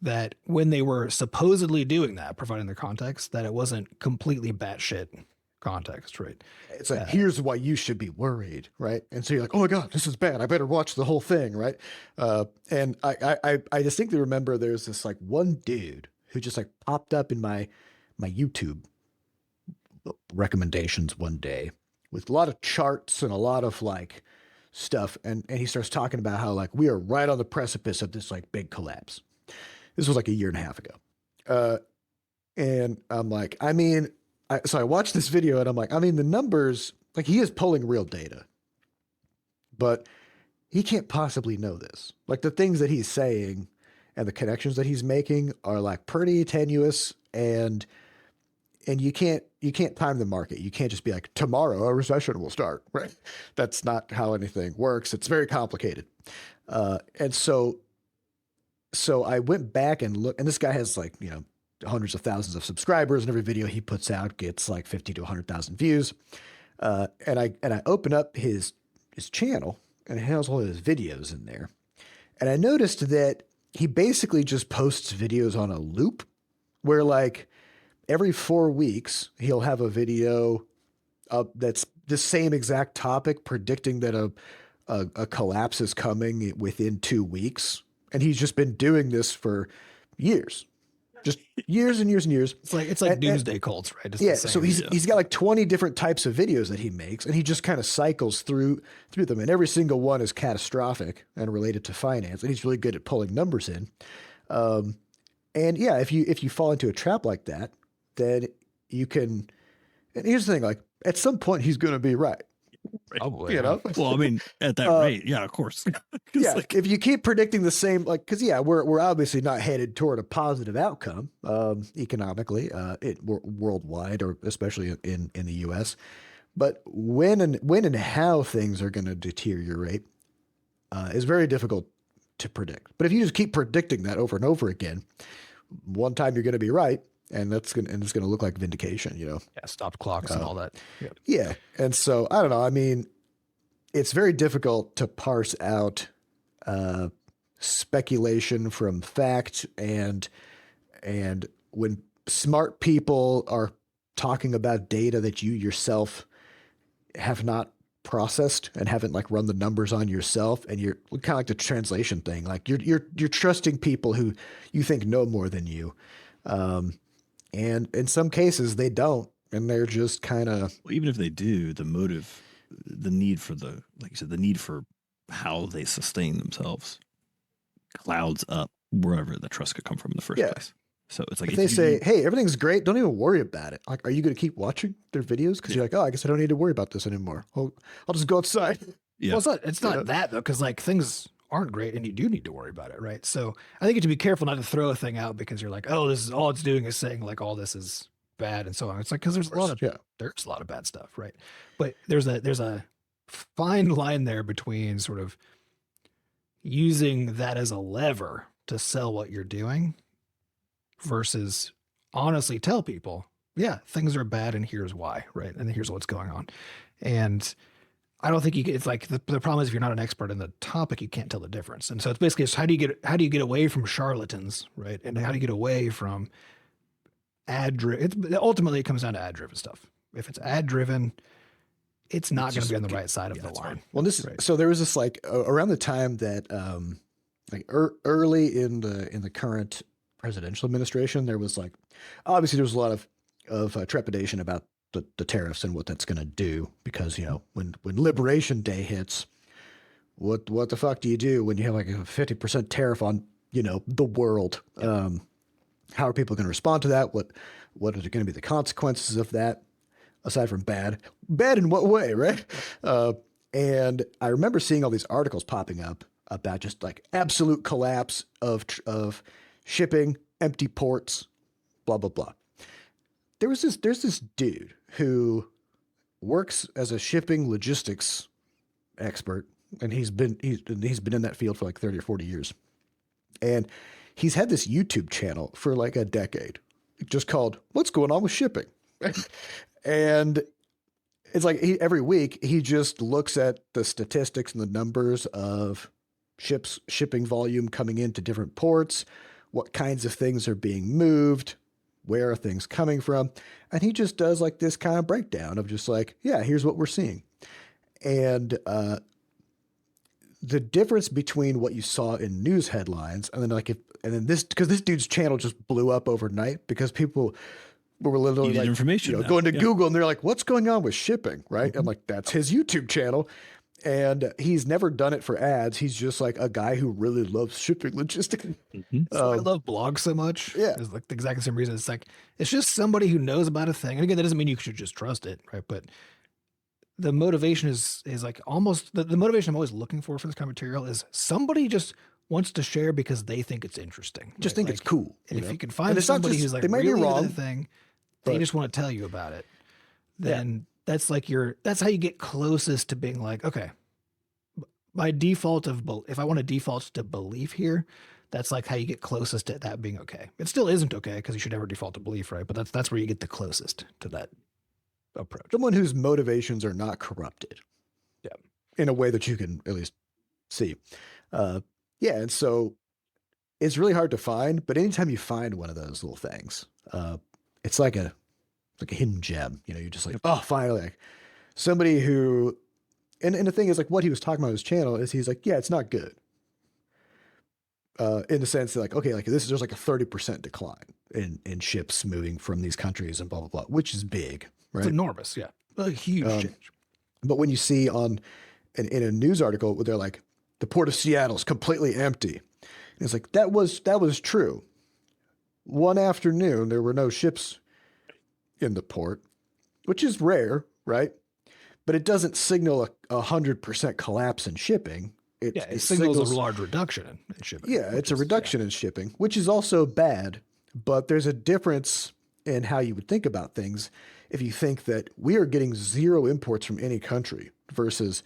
that when they were supposedly doing that, providing the context, that it wasn't completely batshit context, right? It's like, here's why you should be worried, right? And so you're like, oh my God, this is bad, I better watch the whole thing, right? And I distinctly remember there's this like one dude who just like popped up in my YouTube recommendations one day with a lot of charts and a lot of like stuff, and he starts talking about how like we are right on the precipice of this like big collapse. This was like a year and a half ago. And I'm like, I mean, so I watched this video and I'm like, I mean, the numbers, like, he is pulling real data, but he can't possibly know this. Like, the things that he's saying and the connections that he's making are like pretty tenuous, and you can't time the market. You can't just be like, tomorrow a recession will start, right? That's not how anything works. It's very complicated. And so I went back and looked, and this guy has like, you know, hundreds of thousands of subscribers, and every video he puts out gets like 50 to 100,000 views. And I open up his channel, and it has all of his videos in there. And I noticed that he basically just posts videos on a loop, where like every 4 weeks he'll have a video that's the same exact topic, predicting that a collapse is coming within 2 weeks. And he's just been doing this for years. Just years and years and years. It's like doomsday cults, right? It's so he's got like 20 different types of videos that he makes, and he just kind of cycles through them, and every single one is catastrophic and related to finance, and he's really good at pulling numbers in. And yeah, if you fall into a trap like that, then you can. And here's the thing: like, at some point, he's going to be right. Probably, you know. Well, I mean, at that rate, yeah, of course. Yeah, like, if you keep predicting the same, like, because yeah, we're obviously not headed toward a positive outcome economically, worldwide, or especially in the U.S. But when and how things are going to deteriorate is very difficult to predict. But if you just keep predicting that over and over again, one time you're going to be right. And it's going to look like vindication, you know? Yeah, stopped clocks and all that. Yep. Yeah. And so, I don't know. I mean, it's very difficult to parse out speculation from fact. And when smart people are talking about data that you yourself have not processed and haven't like run the numbers on yourself, and you're kind of like the translation thing. Like you're trusting people who you think know more than you, and in some cases they don't, and they're just kind of Well, even if they do, the motive, the need for like you said, the need for how they sustain themselves clouds up wherever the trust could come from in the first place. So it's like if they say, "Hey, everything's great. Don't even worry about it." Like, are you going to keep watching their videos because you're like, "Oh, I guess I don't need to worry about this anymore. I'll just go outside." Yeah. Well, it's not that though, because like things aren't great and you do need to worry about it, right? So I think you have to be careful not to throw a thing out because you're like, oh, this is all it's doing is saying like all this is bad and so on. It's like because there's a lot of bad stuff, right? But there's a fine line there between sort of using that as a lever to sell what you're doing versus honestly tell people, yeah, things are bad and here's why, right? And here's what's going on. And I don't think it's like the problem is if you're not an expert in the topic, you can't tell the difference. And so it's basically just how do you get away from charlatans, right? And how do you get away from ultimately it comes down to ad driven stuff. If it's ad driven, it's not going to be on the right side of the line. Well, so there was this like around the time that early in the current presidential administration, there was like obviously there was a lot of trepidation about the tariffs and what that's going to do because when Liberation Day hits, what the fuck do you do when you have like a 50% tariff on the world? How are people going to respond to that? What are going to be the consequences of that? Aside from bad in what way, right? And I remember seeing all these articles popping up about just like absolute collapse of shipping, empty ports, blah blah blah. There's this dude who works as a shipping logistics expert, and he's been in that field for like 30 or 40 years. And he's had this YouTube channel for like a decade, just called "What's Going On with Shipping?" And it's like every week he just looks at the statistics and the numbers of shipping volume coming into different ports, what kinds of things are being moved, where are things coming from, and he just does like this kind of breakdown of just like, yeah, here's what we're seeing. And the difference between what you saw in news headlines and then this because this dude's channel just blew up overnight because people were literally like information going to Google and they're like, what's going on with shipping, right? Mm-hmm. And like that's his YouTube channel. And he's never done it for ads. He's just like a guy who really loves shipping logistics. Mm-hmm. So I love blogs so much. Yeah. It's like the exact same reason. It's like, it's just somebody who knows about a thing. And again, that doesn't mean you should just trust it, right? But the motivation is like almost the motivation I'm always looking for this kind of material is somebody just wants to share because they think it's interesting. Just think it's cool. And if you can find somebody who's like they might really be wrong, into the thing, they just want to tell you about it. Then that's like that's how you get closest to being like, okay, by default if I want to default to belief here, that's like how you get closest to that being okay. It still isn't okay because you should never default to belief, right? But that's where you get the closest to that approach. Someone whose motivations are not corrupted. Yeah. In a way that you can at least see. And so it's really hard to find, but anytime you find one of those little things, it's like a hidden gem. You're just like, oh, finally, like somebody who, and the thing is like what he was talking about on his channel is he's like, yeah, it's not good. In the sense that like, okay, like there's like a 30% decline in ships moving from these countries and blah, blah, blah, which is big, right? It's enormous. Yeah. A huge change. But when you see in a news article where they're like, the port of Seattle is completely empty. And it's like, that was true. One afternoon, there were no ships in the port, which is rare, right? But it doesn't signal 100% collapse in shipping. It signals a large reduction in shipping. Yeah, it's a reduction in shipping, which is also bad. But there's a difference in how you would think about things if you think that we are getting zero imports from any country versus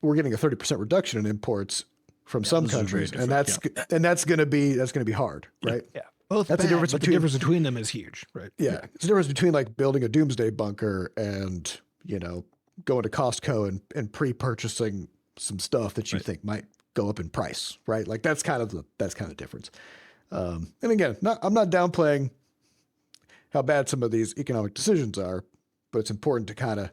we're getting a 30% reduction in imports from some countries, and that's going to be hard, right? Yeah. Both that's bad, the difference between them is huge, right? Yeah. It's the difference between like building a doomsday bunker and, going to Costco and pre-purchasing some stuff that you think might go up in price, right? Like that's kind of the difference. And again, I'm not downplaying how bad some of these economic decisions are, but it's important to kind of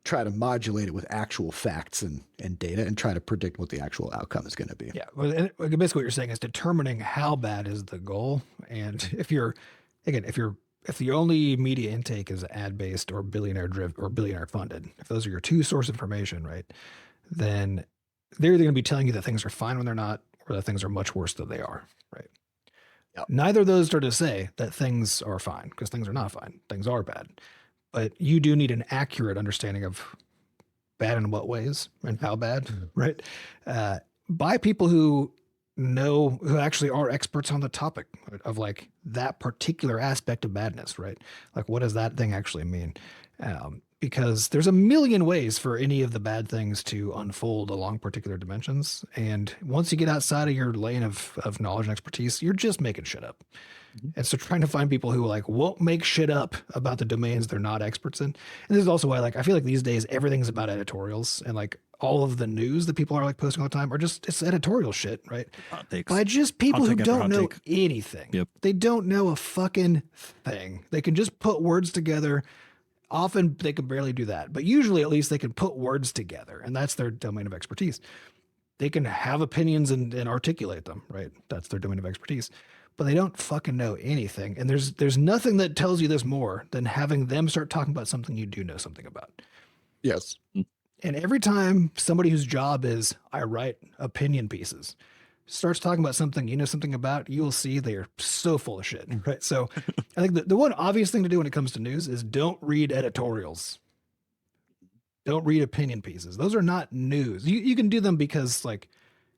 try to modulate it with actual facts and data and try to predict what the actual outcome is going to be. Yeah. Well, basically what you're saying is determining how bad is the goal. And if the only media intake is ad based or billionaire driven or billionaire funded, if those are your two source information, right, then they're either going to be telling you that things are fine when they're not, or that things are much worse than they are. Right. Yep. Neither of those are to say that things are fine, because things are not fine. Things are bad. But you do need an accurate understanding of bad in what ways and how bad, right? By people who actually are experts on the topic of like that particular aspect of badness, right? Like, what does that thing actually mean? Because there's a million ways for any of the bad things to unfold along particular dimensions. And once you get outside of your lane of knowledge and expertise, you're just making shit up. Mm-hmm. And so trying to find people who like won't make shit up about the domains they're not experts in. And this is also why like I feel like these days everything's about editorials, and like all of the news that people are like posting all the time are just, it's editorial shit, right? By just people who don't know anything. Yep. They don't know a fucking thing. They can just put words together. Often they can barely do that, but usually at least they can put words together, and that's their domain of expertise. They can have opinions and articulate them, right? That's their domain of expertise, but they don't fucking know anything. And there's nothing that tells you this more than having them start talking about something you do know something about. Yes. And every time somebody whose job is, I write opinion pieces, starts talking about something you know something about, you will see they are so full of shit, right? So I think the one obvious thing to do when it comes to news is don't read editorials. Don't read opinion pieces. Those are not news. You can do them because like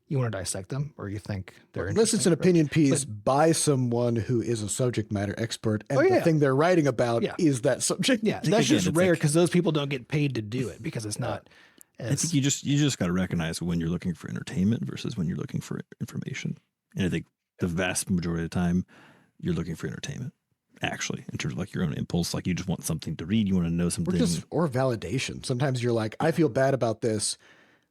you want to dissect them or you think they're unless it's an opinion piece by someone who is a subject matter expert and the thing they're writing about is that subject. Yeah, that's just rare because those people don't get paid to do it because it's not. I think you just got to recognize when you're looking for entertainment versus when you're looking for information. And I think the vast majority of the time you're looking for entertainment, actually, in terms of like your own impulse. Like you just want something to read. You want to know something. Or validation. Sometimes you're like, I feel bad about this.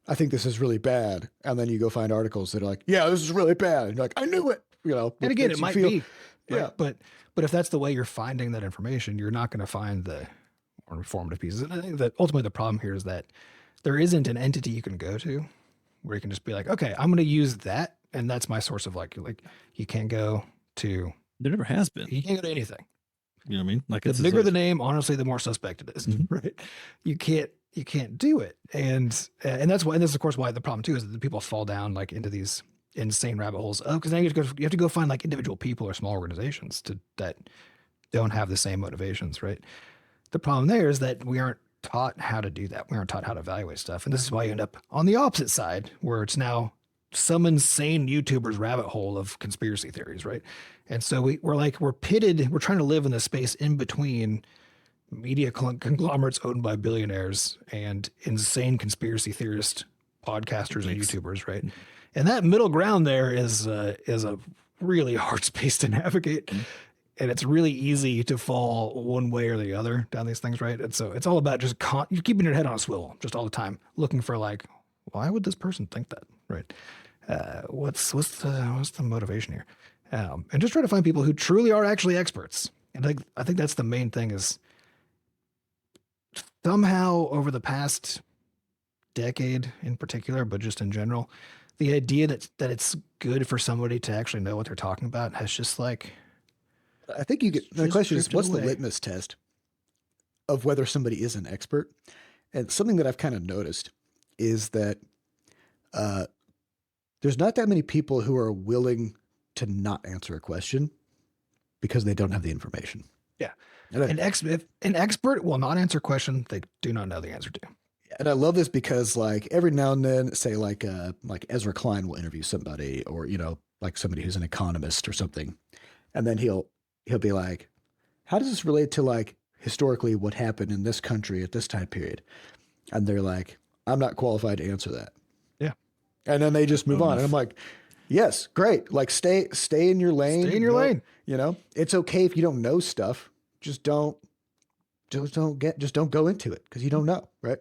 I think this is really bad. And then you go find articles that are like, yeah, this is really bad. And you're like, I knew it. You know, and again, it might be. Right? Yeah. But if that's the way you're finding that information, you're not going to find the more informative pieces. And I think that ultimately the problem here is that there isn't an entity you can go to where you can just be like, okay, I'm going to use that. And that's my source of like you can't go to. There never has been. You can't go to anything. You know what I mean? Like the bigger the name, honestly, the more suspect it is, right? You can't do it. And that's why, and this is of course why the problem too, is that the people fall down like into these insane rabbit holes. Oh, because now you have to go find like individual people or small organizations that don't have the same motivations, right? The problem there is that we aren't taught how to do that. We aren't taught how to evaluate stuff. And this is why you end up on the opposite side, where it's now some insane YouTuber's rabbit hole of conspiracy theories, right? And so we're pitted, we're trying to live in the space in between media conglomerates owned by billionaires and insane conspiracy theorist podcasters and YouTubers, right? And that middle ground there is a really hard space to navigate. And it's really easy to fall one way or the other down these things, right? And so it's all about just you're keeping your head on a swivel just all the time, looking for like, why would this person think that, right? What's the motivation here? And just try to find people who truly are actually experts. And I think that's the main thing is somehow over the past decade in particular, but just in general, the idea that it's good for somebody to actually know what they're talking about has just like. I think the question is, what's the litmus test of whether somebody is an expert? And something that I've kind of noticed is that there's not that many people who are willing to not answer a question because they don't have the information. Yeah. If an expert will not answer a question they do not know the answer to. And I love this because like every now and then, say like Ezra Klein will interview somebody or, you know, like somebody who's an economist or something. And then he'll be like, how does this relate to like historically what happened in this country at this time period? And they're like, I'm not qualified to answer that. Yeah. And then they just move on. And I'm like, yes, great. Like stay in your lane. Stay in your lane. You know, it's okay if you don't know stuff. Just don't go into it because you don't know. Right.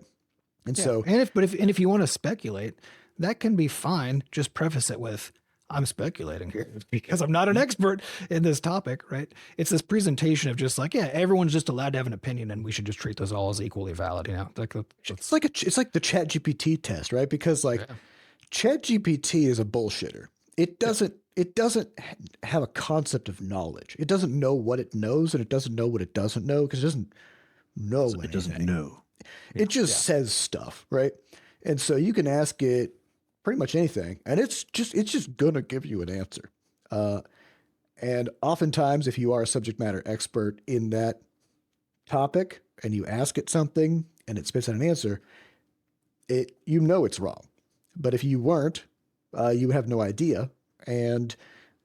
And so, if you want to speculate, that can be fine. Just preface it with, I'm speculating here because I'm not an expert in this topic, right? It's this presentation of just like, yeah, everyone's just allowed to have an opinion, and we should just treat those all as equally valid. You know, It's like the Chat GPT test, right? Because like Chat GPT is a bullshitter. It doesn't have a concept of knowledge. It doesn't know what it knows, and it doesn't know what it doesn't know because it doesn't know anything. It doesn't know. It just says stuff, right? And so you can ask it pretty much anything, and it's just gonna give you an answer. And oftentimes, if you are a subject matter expert in that topic and you ask it something and it spits out an answer, you know it's wrong. But if you weren't, you have no idea, and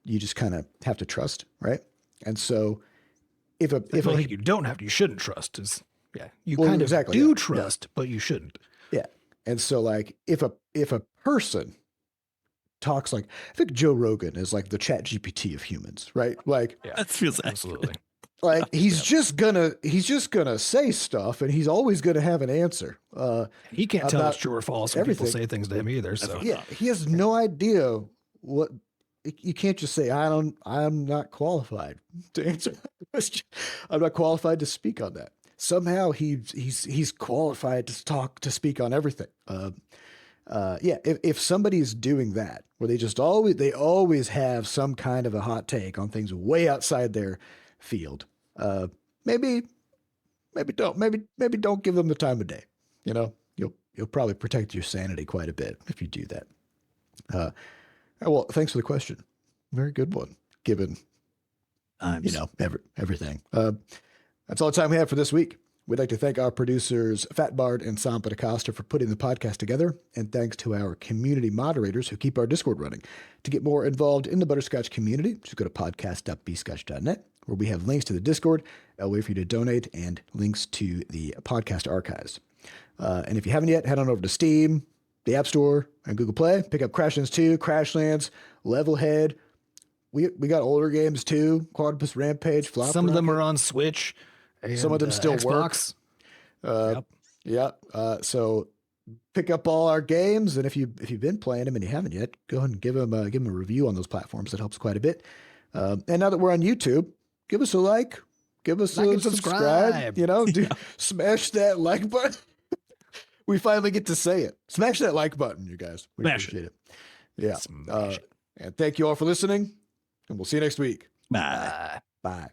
you just kind of have to trust, right? And so, if you don't have to, you shouldn't trust. You kind of do trust, but you shouldn't. Yeah. And so, like, if a person talks like, I think Joe Rogan is like the Chat GPT of humans, right? Like, that feels absolutely. Like he's just gonna say stuff, and he's always gonna have an answer. He can't tell us true or false when people say things to him either. So yeah, he has no idea what. You can't just say I'm not qualified to answer that question. I'm not qualified to speak on that. Somehow he's qualified to speak on everything. If somebody's doing that, where they always have some kind of a hot take on things way outside their field, maybe don't give them the time of day. You know, you'll probably protect your sanity quite a bit if you do that. Well, thanks for the question. Very good one, given everything. That's all the time we have for this week. We'd like to thank our producers, Fat Bard and Sam Butterscotch, for putting the podcast together, and thanks to our community moderators who keep our Discord running. To get more involved in the Butterscotch community, just go to podcast.bscotch.net, where we have links to the Discord, a way for you to donate, and links to the podcast archives. And if you haven't yet, head on over to Steam, the App Store, and Google Play. Pick up Crashlands 2, Crashlands, Levelhead. We got older games too. Quadrupus Rampage, Flop Some Rocket. of them are on Switch. And, some of them still Xbox. Work. Yeah. So pick up all our games, and if you've been playing them and you haven't yet, go ahead and give them a review on those platforms. That helps quite a bit. And now that we're on YouTube, give us a like. Give us a subscribe. You know, smash that like button. We finally get to say it. Smash that like button, you guys. We appreciate it. Yeah. And thank you all for listening, and we'll see you next week. Bye. Bye.